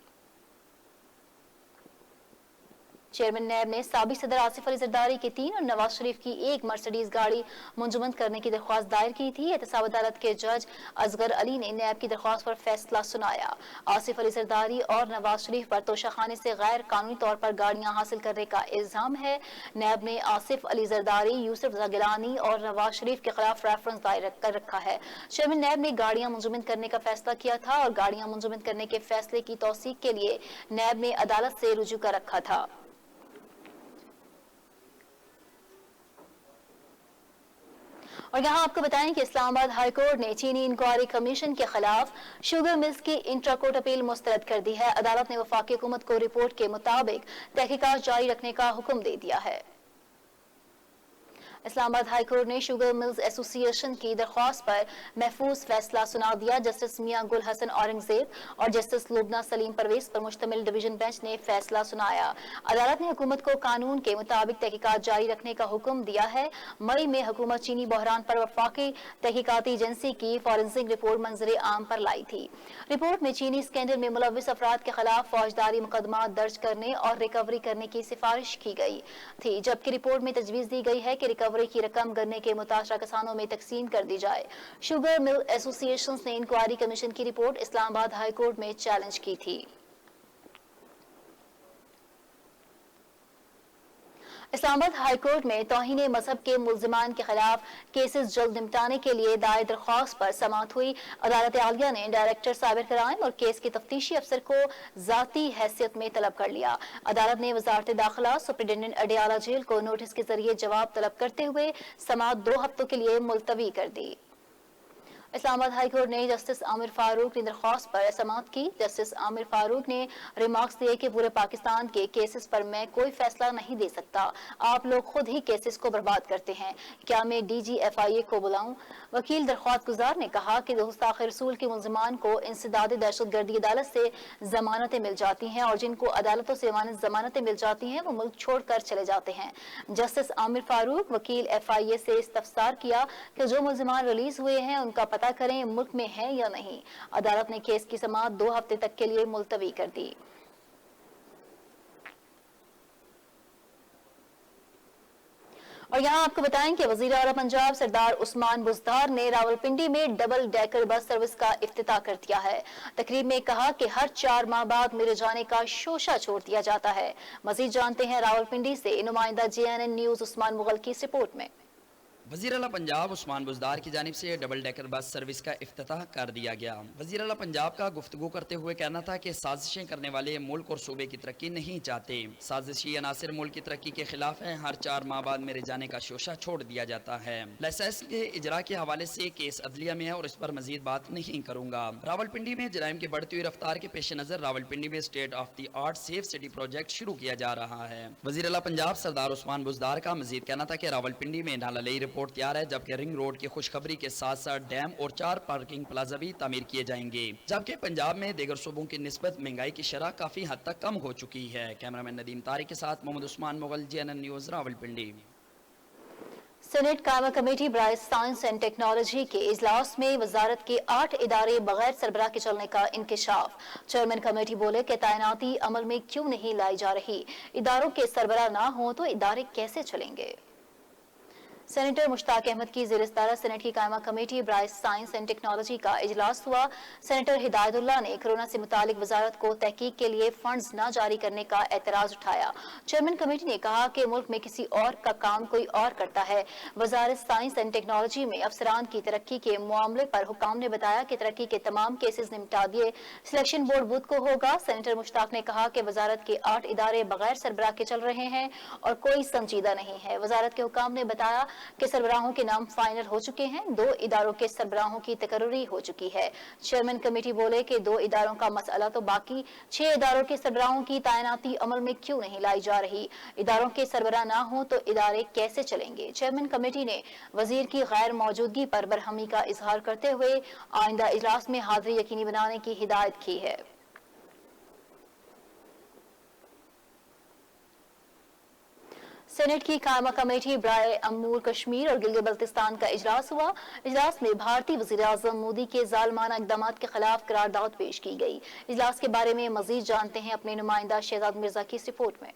चेयरमैन नैब ने साबिक सदर आसिफ अली जरदारी की 3 और नवाज शरीफ की 1 मर्सिडीज गाड़ी मुंजमद करने की दरख्वास्त दायर की थी। एहतसाब अदालत के जज असगर अली ने नैब की दरख्वास्त पर फैसला सुनाया। आसिफ अली जरदारी और नवाज शरीफ पर तोशाखाने से गैर कानूनी तौर पर गाड़ियां हासिल करने का इल्जाम है। नैब ने आसिफ अली जरदारी, यूसुफ गिलानी और नवाज शरीफ के खिलाफ रेफरेंस दायर कर रखा है। चेयरमैन नैब ने गाड़ियां मुंजमद करने का फैसला किया था और गाड़ियां मुंजमद करने के फैसले की तौसीक के लिए नैब ने अदालत से रुजू कर रखा था। और यहाँ आपको बताएं कि इस्लामाबाद हाई कोर्ट ने चीनी इंक्वायरी कमीशन के खिलाफ शुगर मिल्स की इंट्रा कोर्ट अपील मुस्तरद कर दी है। अदालत ने वफाकी हुकूमत को रिपोर्ट के मुताबिक तहकीकात जारी रखने का हुक्म दे दिया है। इस्लामाबाद हाई कोर्ट ने शुगर मिल्स एसोसिएशन की दरख्वास्त पर महफूज फैसला सुना दिया। जस्टिस मियां गुल हसन औरंगजेब और जस्टिस लुबना सलीम परवेज पर मुश्तमिल डिवीजन बेंच ने फैसला सुनाया। अदालत ने हुकूमत को कानून के मुताबिक तहकीकात जारी रखने का हुक्म दिया है। मई में हुकूमत चीनी बहरान पर वफाकी तहकीकाती एजेंसी की फॉरेंसिक रिपोर्ट मंजर आम पर लाई थी। रिपोर्ट में चीनी स्कैंडल में मुलविस अफराद के खिलाफ फौजदारी मुकदमा दर्ज करने और रिकवरी करने की सिफारिश की गई थी, जबकि रिपोर्ट में तजवीज़ दी गई है कि रिकवरी की रकम गन्ने के मुतासरा किसानों में तकसीम कर दी जाए। शुगर मिल एसोसिएशन ने इंक्वायरी कमीशन की रिपोर्ट इस्लामाबाद हाई कोर्ट में चैलेंज की थी। इस्लामाबाद हाई कोर्ट में तौहीन मजहब के मुल्जिमान के खिलाफ केसेस जल्द निपटाने के लिए दायर दरख्वास्त पर समाअत हुई। अदालत आलिया ने डायरेक्टर साइबर क्राइम और केस के तफ्तीशी अफसर को जाती हैसियत में तलब कर लिया। अदालत ने वजारत दाखिला सुप्रिंटेंडेंट अडियाला जेल को नोटिस के जरिए जवाब तलब करते हुए समाअत 2 हफ्तों के लिए मुलतवी कर दी। इस्लामाबाद हाई कोर्ट ने जस्टिस आमिर फारूक की दरख्वास्त पर समाअत की। जस्टिस आमिर फारूक ने रिमार्क्स दिए कि पूरे पाकिस्तान के केसेस पर मैं कोई फैसला नहीं दे सकता। आप लोग खुद ही केसेस को बर्बाद करते हैं। क्या मैं DG FIA को बुलाऊं? वकील दरख्वास्त गुजार ने कहा कि गुस्ताख रसूल के मुल्जिमान को इंसदाद दहशतगर्दी अदालत से जमानतें मिल जाती हैं और जिनको अदालतों से जमानतें मिल जाती हैं वो मुल्क छोड़कर चले जाते हैं। जस्टिस आमिर फारूक वकील FIA से इस्तफसार किया कि जो मुल्जिमान रिलीज हुए हैं उनका पता करें मुल्क में है या नहीं। अदालत ने केस की समाअत 2 हफ्ते तक के लिए मुलतवी कर दी। और यहाँ आपको बताएं कि वजीर आला पंजाब सरदार उस्मान बुज़दार ने रावलपिंडी में डबल डेकर बस सर्विस का इफ्तिताह कर दिया है। तकरीब में कहा कि हर 4 माह बाद मेरे जाने का शोशा छोड़ दिया जाता है। मजीद जानते हैं रावलपिंडी से नुमाइंदा JNN न्यूज उस्मान मुगल की इस रिपोर्ट में। वज़ीर आला पंजाब उस्मान बुज़दार की जानिब से डबल डेकर बस सर्विस का इफ्तिताह कर दिया गया। वज़ीर आला पंजाब का गुफ्तगू करते हुए कहना था कि साजिशें करने वाले मुल्क और सूबे की तरक्की नहीं चाहते। साजिशी अनासिर मुल्क की तरक्की के खिलाफ हैं। हर 4 माह बाद मेरे जाने का शोशा छोड़ दिया जाता है। लाइसेंस के इजरा के हवाले से केस अदलिया में है और इस पर मजीद बात नहीं करूंगा। रावलपिंडी में जराइम की बढ़ती हुई रफ्तार के पेश नजर रावलपिंडी में state of the art safe city project शुरू किया जा रहा है। वज़ीर आला पंजाब सरदार उस्मान बुज़दार का मजीद कहना था कि रावलपिंडी में नाला लई रिपोर्ट रिपोर्ट तैयार है, जबकि रिंग रोड की खुशखबरी के साथ साथ डैम और 4 पार्किंग प्लाजा भी तामीर किए जाएंगे। जबकि पंजाब में दीगर सूबों की निस्बत महंगाई की शरह काफी हद तक कम हो चुकी है। कैमरामैन नदीम तारिक के साथ Mohammad Usman Mughal, JNN news, Rawalpindi. Senate कायमा कमेटी बराए साइंस एंड टेक्नोलॉजी के इजलास में वजारत के 8 इदारे बगैर सरबराह के चलने का इंकशाफ। चेयरमैन कमेटी बोले कि तैनाती अमल में क्यों नहीं लाई जा रही, इदारों के सरबराह ना हो तो इदारे कैसे चलेंगे। सेनेटर मुश्ताक अहमद की ज़ेर-ए-सदारत सेनेट की कायमा कमेटी बराए साइंस एंड टेक्नोलॉजी का इजलास हुआ। सेनेटर हिदायतुल्लाह ने कोरोना से मुतालिक वजारत को तहकीक के लिए फंड्स न जारी करने का एतराज उठाया। चेयरमैन कमेटी ने कहा कि मुल्क में किसी और का काम कोई और करता है। वजारत साइंस एंड टेक्नोलॉजी में अफसरान की तरक्की के मामले पर हुकाम ने बताया कि तरक्की के तमाम केसेस निपटा दिए, सिलेक्शन बोर्ड बुध को होगा। सेनेटर मुश्ताक ने कहा कि वजारत के 8 इदारे बगैर सरबराह के चल रहे हैं और कोई संजीदा नहीं है। वजारत के हुकाम ने बताया कि सरबराहों के नाम फाइनल हो चुके हैं, 2 इदारों के सरबराहों की तकर्री हो चुकी है। चेयरमैन कमेटी बोले कि 2 इदारों का मसला तो बाकी 6 इदारों के सरबराहों की तैनाती अमल में क्यों नहीं लाई जा रही, इदारों के सरबराह ना हो तो इदारे कैसे चलेंगे। चेयरमैन कमेटी ने वजीर की गैर मौजूदगी पर बरहमी का इजहार करते हुए आइंदा इजलास में हाजिरी यकीनी बनाने की हिदायत की है। सेनेट की कायमा कमेटी बराए अमूर कश्मीर और गिलगित बल्तिस्तान का इजलास हुआ। इजलास में भारतीय वज़ीर आज़म मोदी के ज़ालिमाना इक़दामात के खिलाफ करारदाद पेश की गई। इजलास के बारे में मजीद जानते हैं अपने नुमाइंदा शहजाद मिर्जा की इस रिपोर्ट में।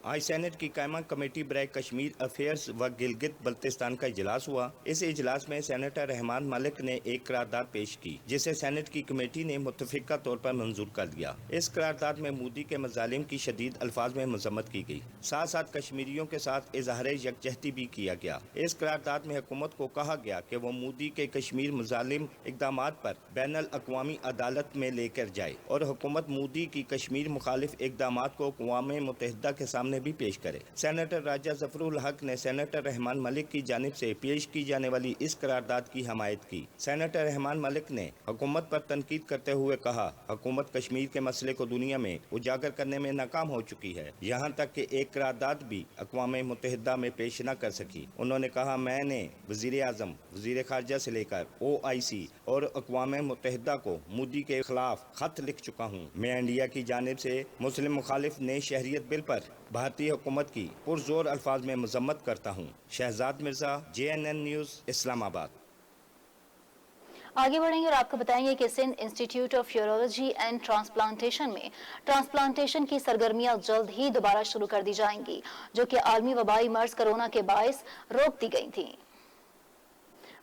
आज सेनेट की कायमा कमेटी बराए कश्मीर अफेयर्स व गिलगित बल्तिस्तान का इजलास हुआ। इस इजलास में सेनेटर रहमान मलिक ने एक करारदाद पेश की, जिसे सेनेट की कमेटी ने मुत्तफिका तौर पर मंजूर कर दिया। इस करारदाद में मोदी के मजालिम की शदीद अल्फाज में मजम्मत की गई, साथ साथ कश्मीरियों के साथ इजहार यकजहती भी किया गया। इस करारदाद में हुकूमत को कहा गया कि वो मोदी के कश्मीर मजालिम इक़दामात पर बैनुल अक़वामी अदालत में लेकर जाए और हुकूमत मोदी की कश्मीर मुखालिफ इक़दामात को अक़वाम मुत्तहिदा के सामने भी पेश करे। सेनेटर राजा ज़फरुल हक ने सेनेटर रहमान मलिक की जानिब से पेश की जाने वाली इस करारदाद की हमायत की। सेनेटर रहमान मलिक ने हुकूमत पर तनकीद करते हुए कहा, हुकूमत कश्मीर के मसले को दुनिया में उजागर करने में नाकाम हो चुकी है, यहाँ तक कि एक करारदाद भी अक़वाम मुत्तहिदा में पेश न कर सकी। उन्होंने कहा, मैंने वज़ीर आज़म, वज़ीर ख़ारजा से लेकर OIC और अक़वाम मुत्तहिदा को मोदी के खिलाफ खत लिख चुका हूँ। मैं इंडिया की जानिब से मुस्लिम मुखालिफ नए शहरियत बिल पर भारतीय हुकूमत की पुरजोर अल्फाज में मजम्मत करता हूँ। Shahzad Mirza, JNN news, Islamabad. आगे बढ़ेंगे और आपको बताएंगे कि Sindh institute of urology and transplantation में ट्रांसप्लांटेशन की सरगर्मियां जल्द ही दोबारा शुरू कर दी जाएंगी, जो कि आलमी वबाई मर्ज कोरोना के बायस रोक दी गई थी।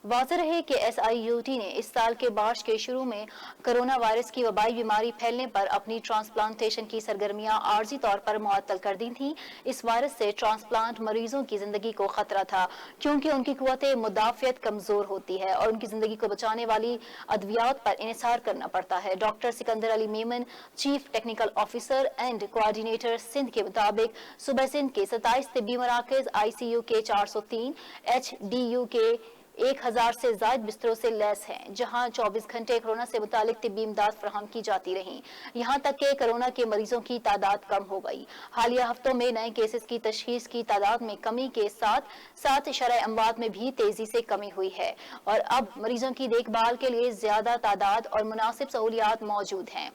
वाज़ेह है कि SIUT ने इस साल के मार्च के शुरू में कोरोना वायरस की वबाई बीमारी फैलने पर अपनी ट्रांसप्लांटेशन की सरगर्मियां आर्जी तौर पर मुअत्तल कर दी थी। इस वायरस से ट्रांसप्लांट मरीजों की जिंदगी को खतरा था, क्योंकि उनकी कुव्वत मुदाफ़ियत कमजोर होती है और उनकी जिंदगी को बचाने वाली अद्वियात पर इन्हिसार करना पड़ता है। Doctor Sikandar Ali Memon, chief technical officer and coordinator Sindh के मुताबिक सुबह सिंध के 27 तिब्बी मराकज, ICU के 403, HDU के 1000 से ज्यादा बिस्तरों से लैस हैं, जहां 24 घंटे कोरोना से मुतालिक तिब्बी इमदाद फराहम की जाती रही। यहाँ तक कि कोरोना के मरीजों की तादाद कम हो गई। हालिया हफ्तों में नए केसेस की तशखीस की तादाद में कमी के साथ साथ शरह अमवात में भी तेजी से कमी हुई है और अब मरीजों की देखभाल के लिए ज्यादा तादाद और मुनासिब सहूलियात मौजूद हैं।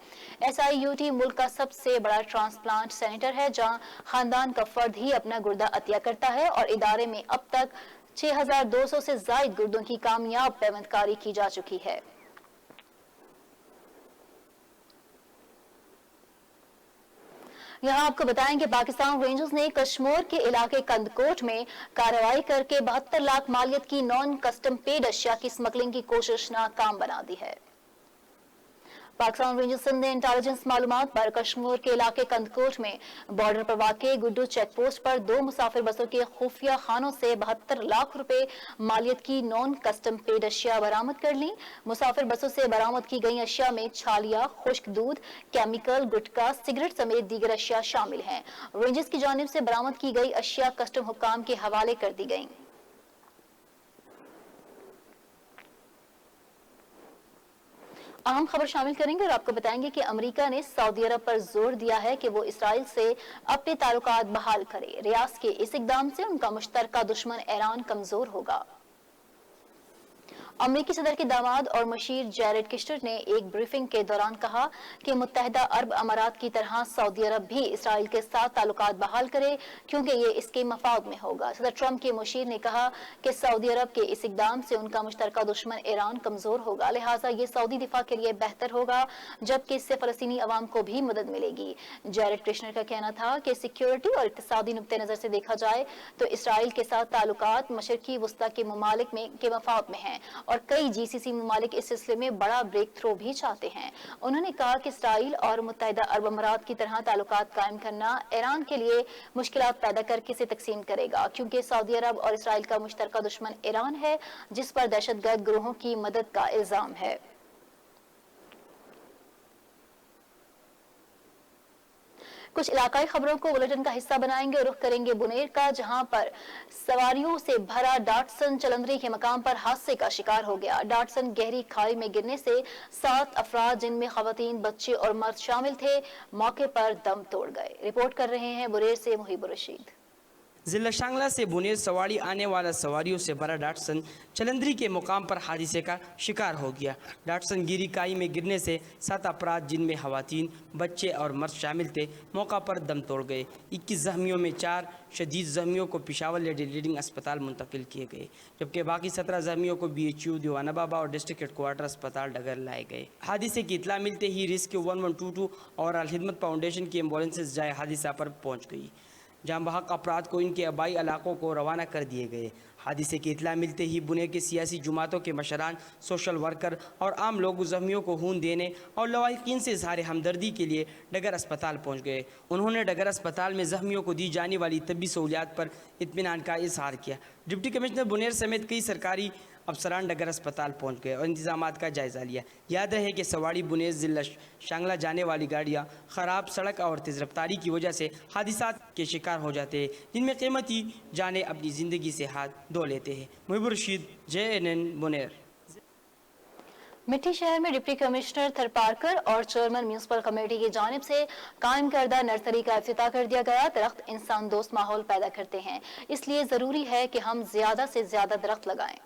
SIUT मुल्क का सबसे बड़ा ट्रांसप्लांट सेंटर है, जहाँ खानदान का फर्द ही अपना गुर्दा अतिया करता है और इदारे में अब तक 6200 से ज्यादा गुर्दों की कामयाब पैवंदकारी की जा चुकी है। यहाँ आपको बताएं कि पाकिस्तान रेंजर्स ने कश्मीर के इलाके कंदकोट में कार्रवाई करके 72 लाख मालियत की नॉन कस्टम पेड अशिया की स्मगलिंग की कोशिश नाकाम बना दी है। पाकिस्तान रेंजर्स ने इंटेलिजेंस मालूमात पर कश्मीर के इलाके कंदकोट में बॉर्डर पर वाक़े गुड्डू चेक पोस्ट पर 2 मुसाफिर बसों के खुफिया खानों से 72 लाख रुपए मालियत की नॉन कस्टम पेड अशिया बरामद कर ली। मुसाफिर बसों से बरामद की गई अशिया में छालिया, खुश्क दूध, केमिकल, गुटखा, सिगरेट समेत दीगर अशिया शामिल हैं। रेंजर्स की जानिब से बरामद की गई अशिया कस्टम हुक्काम के हवाले कर दी गई। अहम खबर शामिल करेंगे और आपको बताएंगे कि अमेरिका ने सऊदी अरब पर जोर दिया है कि वो इसराइल से अपने ताल्लुकात बहाल करे। रियाद के इस इक़दाम से उनका मुश्तरका दुश्मन ईरान कमजोर होगा। अमेरिकी सदर के दामाद और मशीर जैरेड किश्टर ने एक ब्रीफिंग के दौरान कहा कि मुत्तहिदा अरब अमारात की तरह सऊदी अरब भी इसराइल के साथ ताल्लुकात बहाल करे क्योंकि ये इसके मफाद में होगा। सदर ट्रंप के मुशीर ने कहा कि सऊदी अरब के इस इक़दाम से उनका मुश्तरका दुश्मन ईरान कमजोर होगा, लिहाजा ये सऊदी दिफा के लिए बेहतर होगा जबकि इससे फलस्तीनी अवाम को भी मदद मिलेगी। जैरेड किश्टर का कहना था कि सिक्योरिटी और इक़्तिसादी नुक्ते नज़र से देखा जाए तो इसराइल के साथ ताल्लुकात मशरकी वस्ता के ममालिक में के मफाद में हैं और कई जीसीसी ममालिक इस सिलसिले में बड़ा ब्रेक थ्रो भी चाहते हैं। उन्होंने कहा कि इसराइल और मुत्तहिदा अरब अमारात की तरह ताल्लुकात कायम करना ईरान के लिए मुश्किलात पैदा करके इसे तकसीम करेगा क्योंकि सऊदी अरब और इसराइल का मुश्तरका दुश्मन ईरान है जिस पर दहशतगर्द ग्रोहों की मदद का इल्जाम है। कुछ इलाकाई खबरों को बुलेटिन का हिस्सा बनाएंगे और रुख करेंगे बुनेर का, जहां पर सवारियों से भरा डाटसन चलंदरी के मकाम पर हादसे का शिकार हो गया। डाटसन गहरी खाई में गिरने से 7 अफराद जिनमें खवातीन, बच्चे और मर्द शामिल थे मौके पर दम तोड़ गए। रिपोर्ट कर रहे हैं बुनेर से मुहिबुर रशीद। जिला शांगला से बुनेर सवारी आने वाला सवारियों से भरा डाटसन चलंदरी के मुकाम पर हादसे का शिकार हो गया। डाटसन गिरी काई में गिरने से 7 अफराद जिनमें खवातीन, बच्चे और मर्द शामिल थे मौका पर दम तोड़ गए। 21 जख्मियों में 4 शदीद जख्मियों को पिशावर लेडी लीडिंग अस्पताल मुंतकिल किए गए जबकि बाकी 17 जख्मियों को BHU दीवाना बाबा और डिस्ट्रिक्ट हेडक्वार्टर अस्पताल डगर लाए गए। हादसे की इतला मिलते ही रेस्क्यू 1122 और अल हिदमत फाउंडेशन की एम्बुलेंसेज जाए हादसा पर पहुँच गई, जहाँ बहक अफराद को इनके आबाई इलाकों को रवाना कर दिए गए। हादसे की इतला मिलते ही बुनेर के सियासी जमातों के मशरान, सोशल वर्कर और आम लोग जख्मियों को खून देने और लवाहिकीन से इजहार हमदर्दी के लिए डगर अस्पताल पहुँच गए। उन्होंने डगर अस्पताल में जख्मियों को दी जाने वाली तबी सहूलियात पर इत्मीनान का इजहार किया। डिप्टी कमिश्नर बुनेर समेत कई सरकारी अफसरान डगर अस्पताल पहुंच गए और इंतजामात का जायज़ा लिया। याद रहे कि सवारी बुनेर जिला शांगला जाने वाली गाड़ियां ख़राब सड़क और तेज़ रफ्तारी की वजह से हादिसात के शिकार हो जाते हैं, जिनमें कीमती जानें अपनी ज़िंदगी से हाथ धो लेते हैं। मुहिबुर रशीद, JNN बुनेर। मिट्टी शहर में डिप्टी कमिश्नर थरपारकर और चेयरमैन म्यूनसिपल कमेटी की जानिब से कायम करदा नर्सरी का इफ्तिताह कर दिया गया। दरख्त इंसान दोस्त माहौल पैदा करते हैं, इसलिए ज़रूरी है कि हम ज़्यादा से ज़्यादा दरख्त लगाएं।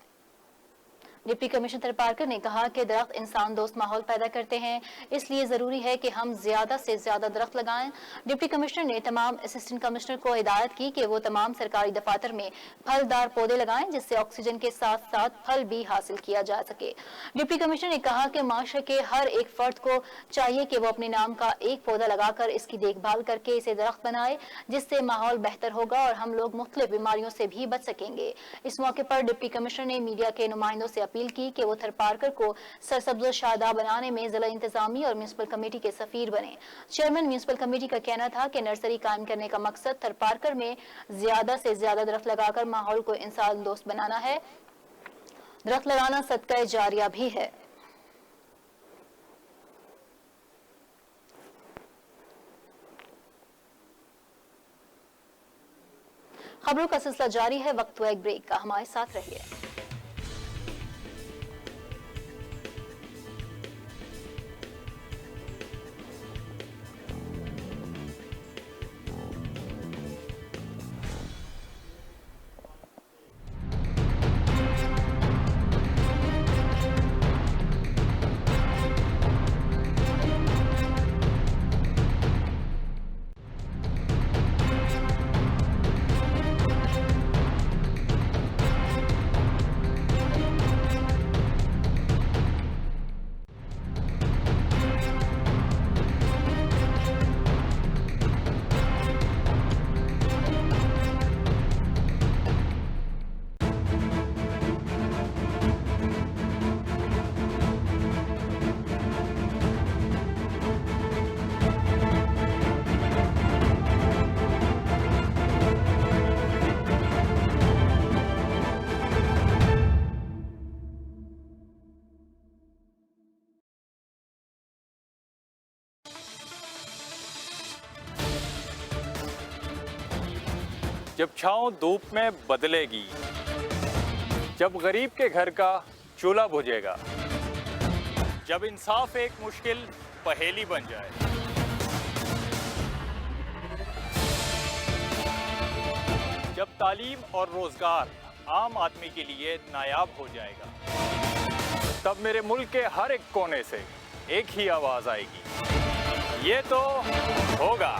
डिप्टी कमिश्नर थरपारकर ने कहा कि दरख्त इंसान दोस्त माहौल पैदा करते हैं, इसलिए ज़रूरी है कि हम ज़्यादा से ज़्यादा दरख्त लगाएं। डिप्टी कमिश्नर ने तमाम असिस्टेंट कमिश्नर को हिदायत की कि वो तमाम सरकारी दफातर में फलदार पौधे लगाएं जिससे ऑक्सीजन के साथ साथ फल भी हासिल किया जा सके। डिप्टी कमिश्नर ने कहा कि माशरे के हर एक फर्द को चाहिए कि वो अपने नाम का एक पौधा लगाकर इसकी देखभाल करके इसे दरख्त बनाए, जिससे माहौल बेहतर होगा और हम लोग मुख्तलिफ बीमारियों से भी बच सकेंगे। इस मौके पर डिप्टी कमिश्नर ने मीडिया के नुमाइंदों से अपील की कि वो थरपारकर को सरसब्ज़ शादा बनाने में जिला इंतजामी और म्यूनसिपल कमेटी के सफीर बने। चेयरमैन म्यूनसिपल कमेटी का कहना था कि नर्सरी कायम करने का मकसद थरपारकर में ज्यादा से ज्यादा दरख्त लगाकर माहौल को इंसान दोस्त बनाना है। दरख्त लगाना सदका जारिया भी है। खबरों का सिलसिला जारी है, वक्त हुआ एक ब्रेक का, हमारे साथ रहिए। जब छाँव धूप में बदलेगी, जब गरीब के घर का चूल्हा बुझेगा, जब इंसाफ एक मुश्किल पहेली बन जाए, जब तालीम और रोजगार आम आदमी के लिए नायाब हो जाएगा, तब मेरे मुल्क के हर एक कोने से एक ही आवाज आएगी, ये तो होगा।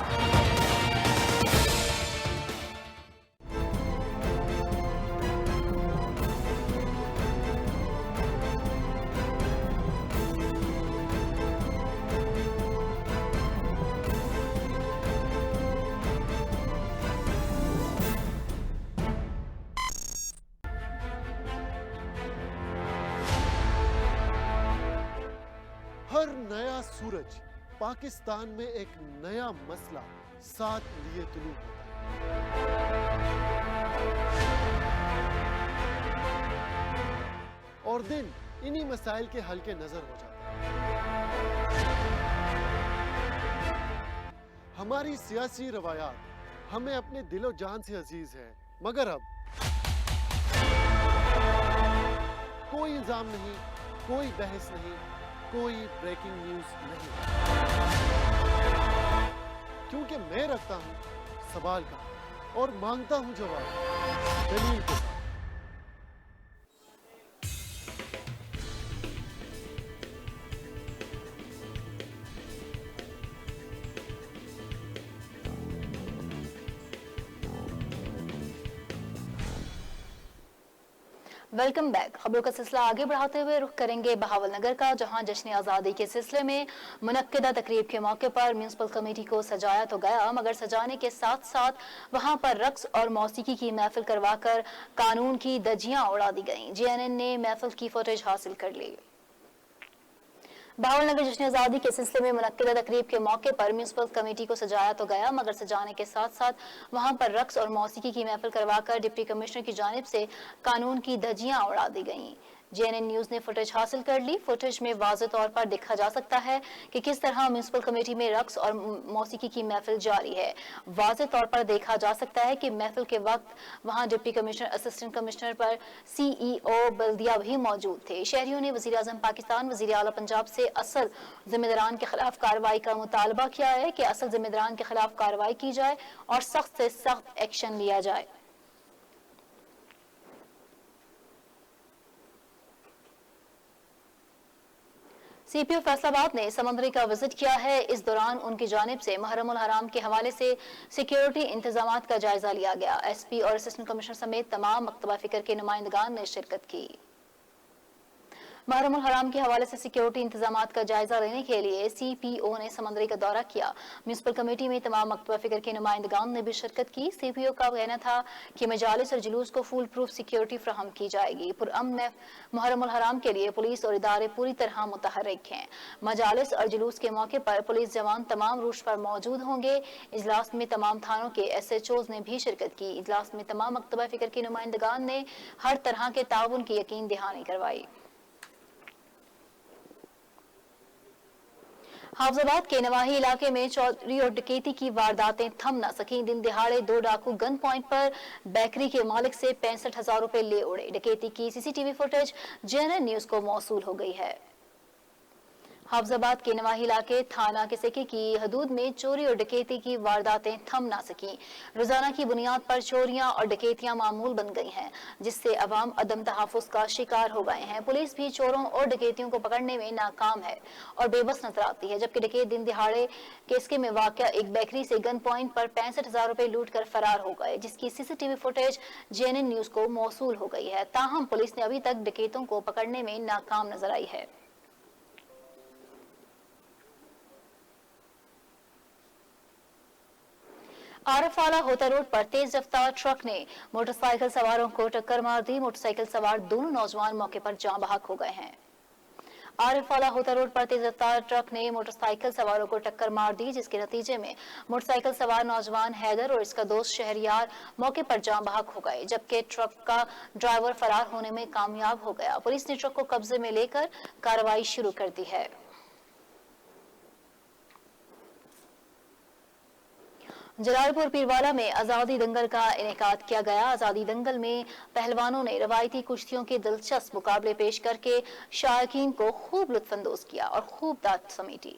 हर नया सूरज पाकिस्तान में एक नया मसला साथ लिए तुलू होता है और दिन इन्हीं मसाइल के हल के नजर हो जाता है। हमारी सियासी रवायात हमें अपने दिलो जान से अजीज है, मगर अब कोई इल्जाम नहीं, कोई बहस नहीं, कोई ब्रेकिंग न्यूज नहीं, क्योंकि मैं रखता हूं सवाल का और मांगता हूं जवाब दलील के साथ। Welcome back. खबरों का सिलसिला आगे बढ़ाते हुए रुख करेंगे बहावलनगर का, जहां जश्न आज़ादी के सिलसिले में मुनक्किदा तकरीब के मौके पर म्यूनसिपल कमेटी को सजाया तो गया, मगर सजाने के साथ साथ वहां पर रक्स और मौसीकी की महफिल करवाकर कानून की धज्जियां उड़ा दी गईं। JNN ने महफिल की फुटेज हासिल कर ली। बहावलनगर जश्न आज़ादी के सिलसिले में मुनक्किदा तकरीब के मौके पर म्यूनसिपल कमेटी को सजाया तो गया, मगर सजाने के साथ साथ वहां पर रक्स और मौसीकी की महफिल करवाकर डिप्टी कमिश्नर की जानिब से कानून की धज्जियां उड़ा दी गईं। JNN न्यूज ने फुटेज हासिल कर ली। फुटेज में वाज़ेह तौर पर देखा जा सकता है कि किस तरह म्यूनसिपल कमेटी में रक्स और मौसीकी की महफिल जारी है। वाज़ेह तौर पर देखा जा सकता है कि महफिल के वक्त वहां डिप्टी कमिश्नर, असिस्टेंट कमिश्नर पर CEO बल्दिया भी मौजूद थे। शहरियों ने वज़ीर आज़म पाकिस्तान, वज़ीर आला पंजाब से असल जिम्मेदारान के खिलाफ कार्रवाई का मुतालबा किया है कि असल जिम्मेदारान के खिलाफ कार्रवाई की जाए और सख्त से सख्त एक्शन लिया जाए। CPO फैसलाबाद ने समंदरी का विजिट किया है। इस दौरान उनकी जानिब से मुहर्रमुल हराम के हवाले से सिक्योरिटी इंतजामात का जायजा लिया गया। SP और असिस्टेंट कमिश्नर समेत तमाम मकतबा फिक्र के नुमाइंदगान ने शिरकत की। मुहर्रमुल हराम के हवाले से सिक्योरिटी इंतजामात का जायजा लेने के लिए CPO ने समंदरी का दौरा किया। म्यूनसिपल कमेटी में तमाम मकतबा फिक्र के नुमाइंदगान ने भी शिरकत की। CPO का कहना था कि मजालिस और जुलूस को फुल प्रूफ सिक्योरिटी फ्राहम की जाएगी। पुरअमन मुहर्रमुल हराम के लिए पुलिस और इदारे पूरी तरह मुतहर्रिक हैं। मजालिस और जुलूस के मौके पर पुलिस जवान तमाम रूट पर मौजूद होंगे। इजलास में तमाम थानों के SHOs ने भी शिरकत की। इजलास में तमाम मकतबा फिक्र के नुमाइंदगान ने हर तरह के ताउन की यकीन दहानी करवाई। हाफजाबाद के नवाही इलाके में चोरी और डकैती की वारदातें थम न सकी। दिन दिहाड़े 2 डाकू गन पॉइंट पर बेकरी के मालिक से 65,000 रुपए ले उड़े। डकैती की CCTV फुटेज JNN न्यूज को मौसूल हो गई है। हाफजाबाद के नवाही इलाके थाना किसेकी की हदूद में चोरी और डकैती की वारदातें थम ना सकी। रोजाना की बुनियाद पर चोरियां और डकैतियां मामूल बन गई हैं, जिससे अवाम अदम तहफ़्फ़ुज़ का शिकार हो गए हैं। पुलिस भी चोरों और डकैतियों को पकड़ने में नाकाम है और बेबस नजर आती है, जबकि डकैत दिन दिहाड़े केसके में वाक़या एक बेकरी से गन पॉइंट पर 65,000 रुपए लूट कर फरार हो गए, जिसकी CCTV फुटेज JNN न्यूज को मौसूल हो गई है। ताहम पुलिस ने अभी तक डकैतों को पकड़ने में नाकाम नजर आई है। आरफवाला होता रोड पर तेज रफ्तार ट्रक ने मोटरसाइकिल सवारों को टक्कर मार दी। मोटरसाइकिल सवार दोनों नौजवान मौके पर जाँ बहक हो गए हैं। आरफवाला होता रोड पर तेज रफ्तार ट्रक ने मोटरसाइकिल सवारों को टक्कर मार दी, जिसके नतीजे में मोटरसाइकिल सवार नौजवान हैदर और इसका दोस्त शहरियार मौके पर जाँ बहक हो गए, जबकि ट्रक का ड्राइवर फरार होने में कामयाब हो गया। पुलिस ने ट्रक को कब्जे में लेकर कार्रवाई शुरू कर दी है। जलालपुर पीरवाला में आज़ादी दंगल का इनेकाद किया गया। आज़ादी दंगल में पहलवानों ने रवायती कुश्तियों के दिलचस्प मुकाबले पेश करके शायकीन को खूब लुत्फानंदोज किया और खूब दाद समेटी।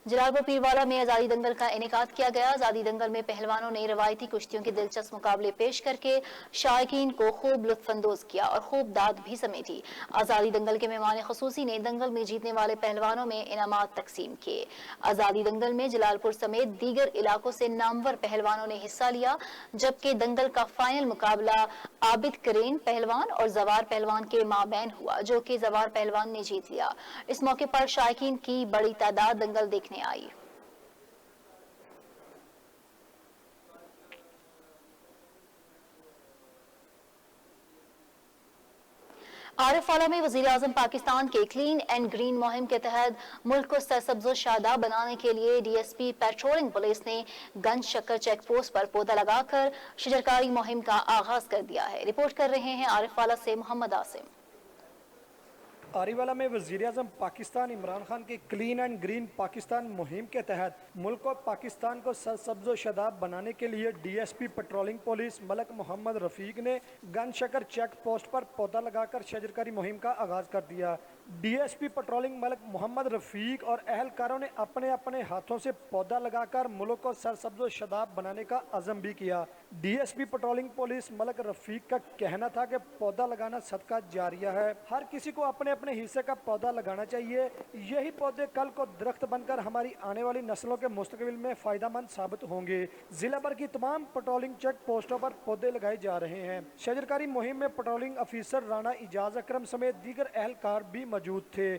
जलालपुर पीरवाला में आज़ादी दंगल का इनेकाद किया गया। आज़ादी दंगल में पहलवानों ने रवायती कुश्तियों के दिलचस्प मुकाबले पेश करके शायकीन को खूब लुत्फानंदोज किया और खूब दाद भी समेटी। आज़ादी दंगल के मेहमान खसूसी ने दंगल में जीतने वाले पहलवानों में इनामात तकसीम किए। आज़ादी दंगल में जलालपुर समेत दीगर इलाकों से नामवर पहलवानों ने हिस्सा लिया, जबकि दंगल का फाइनल मुकाबला आबिद करीन पहलवान और जवार पहलवान के माबैन हुआ, जो कि जवार पहलवान ने जीत लिया। इस मौके पर शायकीन की बड़ी तादाद दंगल देखने आई। आरिफवाला में वज़ीर-ए-आज़म पाकिस्तान के क्लीन एंड ग्रीन मुहिम के तहत मुल्क को सरसब्ज़ व शादाब बनाने के लिए डीएसपी पेट्रोलिंग पुलिस ने गंज शक्कर चेक पोस्ट पर पौधा लगाकर शजरकारी मुहिम का आगाज कर दिया है। रिपोर्ट कर रहे हैं आरिफवाला से मोहम्मद आसिम। आरीवाला में वज़ीर-ए-आज़म पाकिस्तान इमरान खान की क्लीन एंड ग्रीन पाकिस्तान मुहिम के तहत मुल्क और पाकिस्तान को सरसब्ज़ व शादाब बनाने के लिए DSP patrolling police Malik Mohammad Rafiq ने गंज शक्कर चेक पोस्ट पर पौधा लगाकर शजरकारी मुहिम का आगाज़ कर दिया। डीएसपी पेट्रोलिंग मलक मोहम्मद रफ़ीक और अहलकारों ने अपने अपने हाथों से पौधा लगाकर मुल्क को सरसब्ज़ व शादाब बनाने का अज़म भी किया। डीएसपी पेट्रोलिंग पुलिस मलक रफ़ीक का कहना था कि पौधा लगाना सदका जारिया है, हर किसी को अपने अपने हिस्से का पौधा लगाना चाहिए। यही पौधे कल को दरख्त बनकर हमारी आने वाली नस्लों के मुस्तकबिल में फ़ायदेमंद साबित होंगे। जिला भर की तमाम पेट्रोलिंग चेक पोस्टों पर पौधे लगाए जा रहे हैं। शजरकारी मुहिम में पेट्रोलिंग अफीसर राना इजाज अकरम समेत दीगर अहलकार भी मौजूद थे।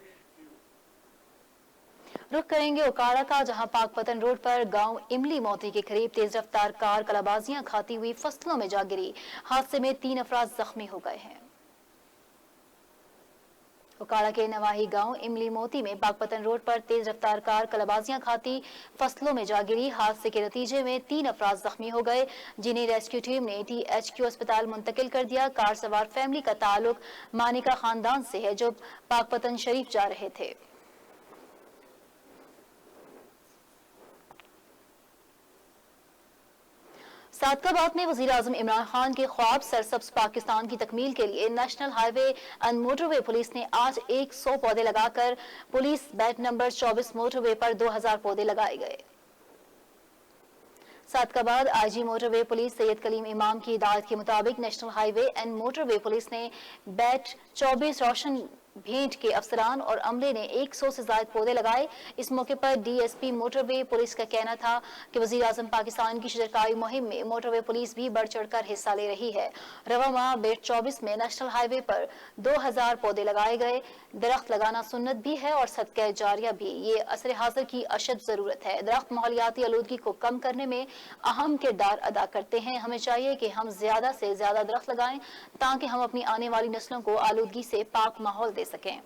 रुख करेंगे उकाड़ा का, जहां पाकपतन रोड पर गांव इमली मोती के करीब तेज रफ्तार कार कलाबाजियां खाती हुई फसलों में जा गिरी। हादसे में 3 अफराद जख्मी हो गए हैं। उकाड़ा के नवाही गांव इमली मोती में पाकपतन रोड पर तेज रफ्तार कार कलाबाजियां खाती फसलों में जा गिरी। हादसे के नतीजे में 3 अफराद जख्मी हो गए, जिन्हें रेस्क्यू टीम ने THQ अस्पताल मुंतकिल कर दिया। कार सवार फैमिली का ताल्लुक मानिका खानदान से है, जो पाकपतन शरीफ जा रहे थे। सादकाबाद में वज़ीर-ए-आज़म इमरान खान के ख्वाब सरसब्ज़ पाकिस्तान की तकमील के लिए national highway and motorway police ने आज 100 पौधे लगाकर पुलिस बैट नंबर 24 मोटरवे पर 2000 पौधे लगाए गए। Sadiqabad IG motorway police Syed Kaleem Imam की हिदायत के मुताबिक national highway and motorway police ने बैट 24 रोशन भेंट के अफसरान और अमले ने 100 से ज्यादा पौधे लगाए। इस मौके पर DSP मोटरवे पुलिस का कहना था कि वज़ीर-ए-आज़म पाकिस्तान की शजरकारी मुहिम में मोटरवे पुलिस भी बढ़ चढ़कर हिस्सा ले रही है। रवा माह बेट 24 में नेशनल हाईवे पर 2000 पौधे लगाए गए। दरख्त लगाना सुन्नत भी है और सदका जारिया भी, ये असर हाज़िर की अशद जरूरत है। दरख्त माहौलियाती आलूदगी को कम करने में अहम किरदार अदा करते हैं। हमें चाहिए कि हम ज्यादा से ज्यादा दरख्त लगाएं ताकि हम अपनी आने वाली नस्लों को आलूदगी से पाक माहौल दे सकें।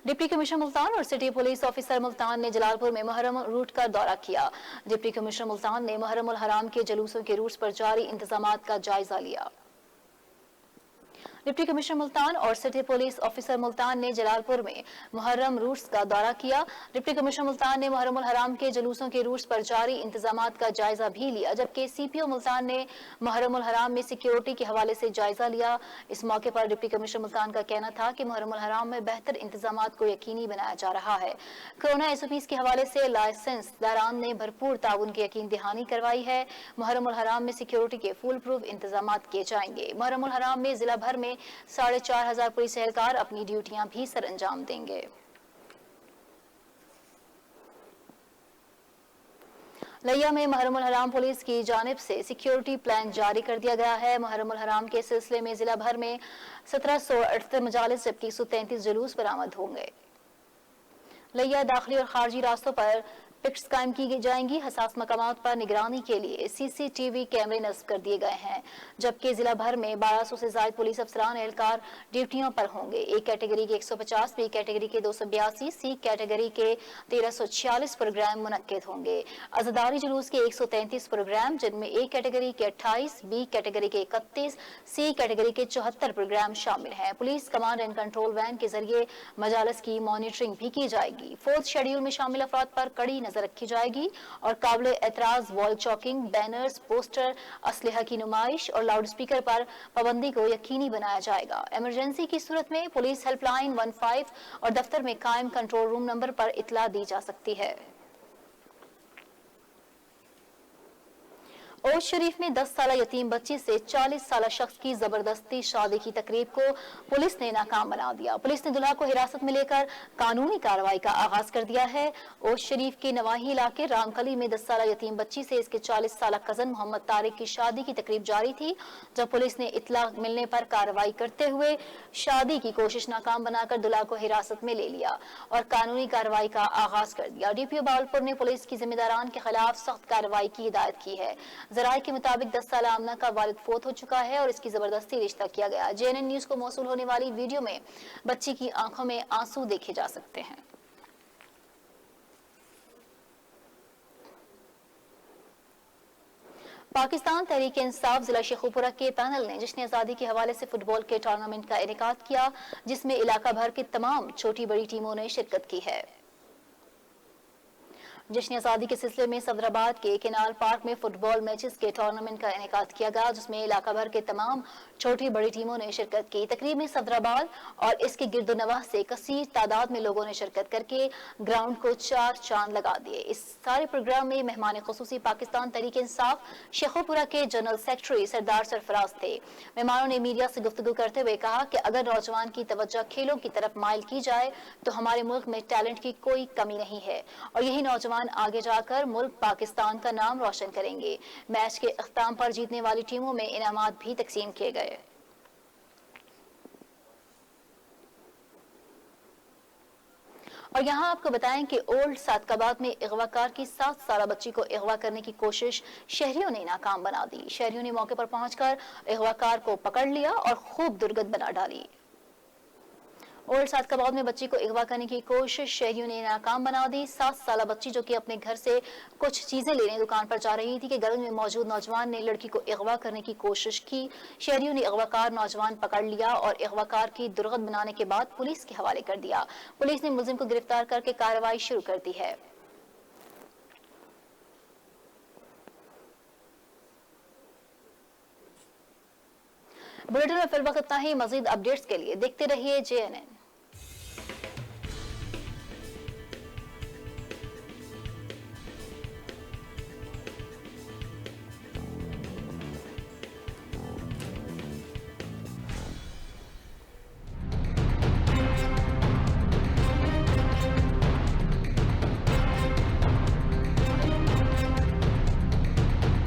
डिप्टी कमिश्नर मुल्तान और सिटी पुलिस ऑफिसर मुल्तान ने जलालपुर में मुहर्रम रूट का दौरा किया। डिप्टी कमिश्नर मुल्तान ने मुहर्रम उल हराम के जुलूसों के रूट्स पर जारी इंतजामात का जायजा लिया। डिप्टी कमिश्नर मुल्तान और सिटी पुलिस ऑफिसर मुल्तान ने जलालपुर में मुहर्रम रूट्स का दौरा किया। डिप्टी कमिश्नर मुल्तान ने मुहर्रम उल हराम के जुलूसों के रूट्स पर जारी इंतजामात का जायजा भी लिया, जबकि CPO मुल्तान ने मुहर्रम उल हराम में सिक्योरिटी के हवाले से जायजा लिया। इस मौके पर डिप्टी कमिश्नर मुल्तान का कहना था कि मुहर्रम उल हराम में बेहतर इंतजामात को यकीनी बनाया जा रहा है। कोरोना SOPs के हवाले से लाइसेंस दारान ने भरपूर ताउन की यकीन दहानी करवाई है। मुहर्रम उल हराम में सिक्योरिटी के फुल प्रूफ इंतजामात किए जाएंगे। मुहर्रम उल हराम में जिला भर में 4500 पुलिस एहलकार अपनी ड्यूटियां भी सर अंजाम देंगे। लिया में मुहर्रम उल हराम पुलिस की जानिब से सिक्योरिटी प्लान जारी कर दिया गया है। मुहर्रम उल हराम के सिलसिले में जिला भर में 1768 मजालिस जबकि 133 जुलूस बरामद होंगे। लिया दाखिली और खारजी रास्तों पर पिक्स कायम की जाएंगी। हसास मकामात पर निगरानी के लिए CCTV कैमरे नस्ब कर दिए गए हैं, जबकि जिला भर में 1200 से ज्यादा पुलिस अफसरान एहलकार ड्यूटियों पर होंगे। ए कैटेगरी के 150, बी कैटेगरी के 282, सी कैटेगरी के 1346 प्रोग्राम मुनक्किद होंगे। अज़ादारी जुलूस के 133 प्रोग्राम, जिनमें ए कैटेगरी के 28, बी कैटेगरी के 31, सी कैटेगरी के 74 प्रोग्राम शामिल हैं। Police command and control van के जरिए मजालिस की मॉनिटरिंग भी की जाएगी। 4th शेड्यूल में शामिल अफराद पर कड़ी नजर रखी जाएगी और काबिल एतराज वॉल चौकिंग, बैनर्स, पोस्टर, असलहा की नुमाइश और लाउड स्पीकर पर पाबंदी को यकीनी बनाया जाएगा। इमरजेंसी की सूरत में पुलिस हेल्पलाइन 15 और दफ्तर में कायम कंट्रोल रूम नंबर पर इतला दी जा सकती है। ओश शरीफ में 10 साला यतीम बच्ची से 40 साला शख्स की जबरदस्ती शादी की तकरीब को पुलिस ने नाकाम बना दिया। पुलिस ने दुल्हा को हिरासत में लेकर कानूनी कार्रवाई का आगाज कर दिया है। ओश शरीफ के नवाही इलाके रामकली में 10 साला यतीम बच्ची से इसके 40 साला कजन मोहम्मद तारिक की शादी की तकरीब जारी थी, जब पुलिस ने इत्तला मिलने पर कार्रवाई करते हुए शादी की कोशिश नाकाम बनाकर दुल्हा को हिरासत में ले लिया और कानूनी कार्रवाई का आगाज कर दिया। DPO बावलपुर ने पुलिस की जिम्मेदारान के खिलाफ सख्त कार्रवाई की हिदायत की है। ज़राए के मुताबिक 10 साल आमना का वालिद फोत हो चुका है और इसकी जबरदस्ती रिश्ता किया गया। JNN न्यूज को मौसूल होने वाली वीडियो में बच्ची की आंखों में आंसू देखे जा सकते हैं। पाकिस्तान तहरीक इंसाफ जिला शेखुपुरा के पैनल ने जश्न आज़ादी के हवाले से फुटबॉल के टूर्नामेंट का इनेकाद किया, जिसमें इलाका भर की तमाम छोटी बड़ी टीमों ने शिरकत की है। जश्न आज़ादी के सिलसिले में सदराबाद के केनाल पार्क में फुटबॉल मैचेस के टूर्नामेंट का इनेकाद किया गया, जिसमें इलाका भर के तमाम छोटी बड़ी टीमों ने शिरकत की। तकरीब में सदराबाद और इसके गिरदोनवाह से कसीर तादाद में लोगों ने शिरकत करके ग्राउंड को 4 चांद लगा दिए। इस सारे प्रोग्राम में मेहमान खुसूसी पाकिस्तान तहरीक इंसाफ शेखुपुरा के जनरल सेक्रेटरी सरदार सरफराज थे। मेहमानों ने मीडिया से गुफ्तगू करते हुए कहा कि अगर नौजवान की तवज्जो खेलों की तरफ माइल की जाए तो हमारे मुल्क में टैलेंट की कोई कमी नहीं है और यही नौजवान आगे जाकर मुल्क पाकिस्तान का नाम रोशन करेंगे। मैच के अख्ताम पर जीतने वाली टीमों में इनामात भी तकसीम किए गए। और यहाँ आपको बताएं कि ओल्ड सादकाबाद में अगवाकार की 7 साला बच्ची को अगवा करने की कोशिश शहरियों ने नाकाम बना दी। शहरियों ने मौके पर पहुंचकर अगवाकार को पकड़ लिया और खूब दुर्गत बना डाली। ओल्ड सादकाबाद में बच्ची को अगवा करने की कोशिश शहरियों ने नाकाम बना दी। 7 साला बच्ची जो कि अपने घर से कुछ चीजें लेने दुकान पर जा रही थी कि गली में मौजूद नौजवान ने लड़की को अगवा करने की कोशिश की। शहरियों ने अगवाकार नौजवान पकड़ लिया और अगवाकार की दुर्गत बनाने के बाद पुलिस के हवाले कर दिया। पुलिस ने मुलजिम को गिरफ्तार करके कार्रवाई शुरू कर दी है। बुलेटिन में फिलहाल इतना ही। मजीद अपडेट्स के लिए देखते रहिए JNN।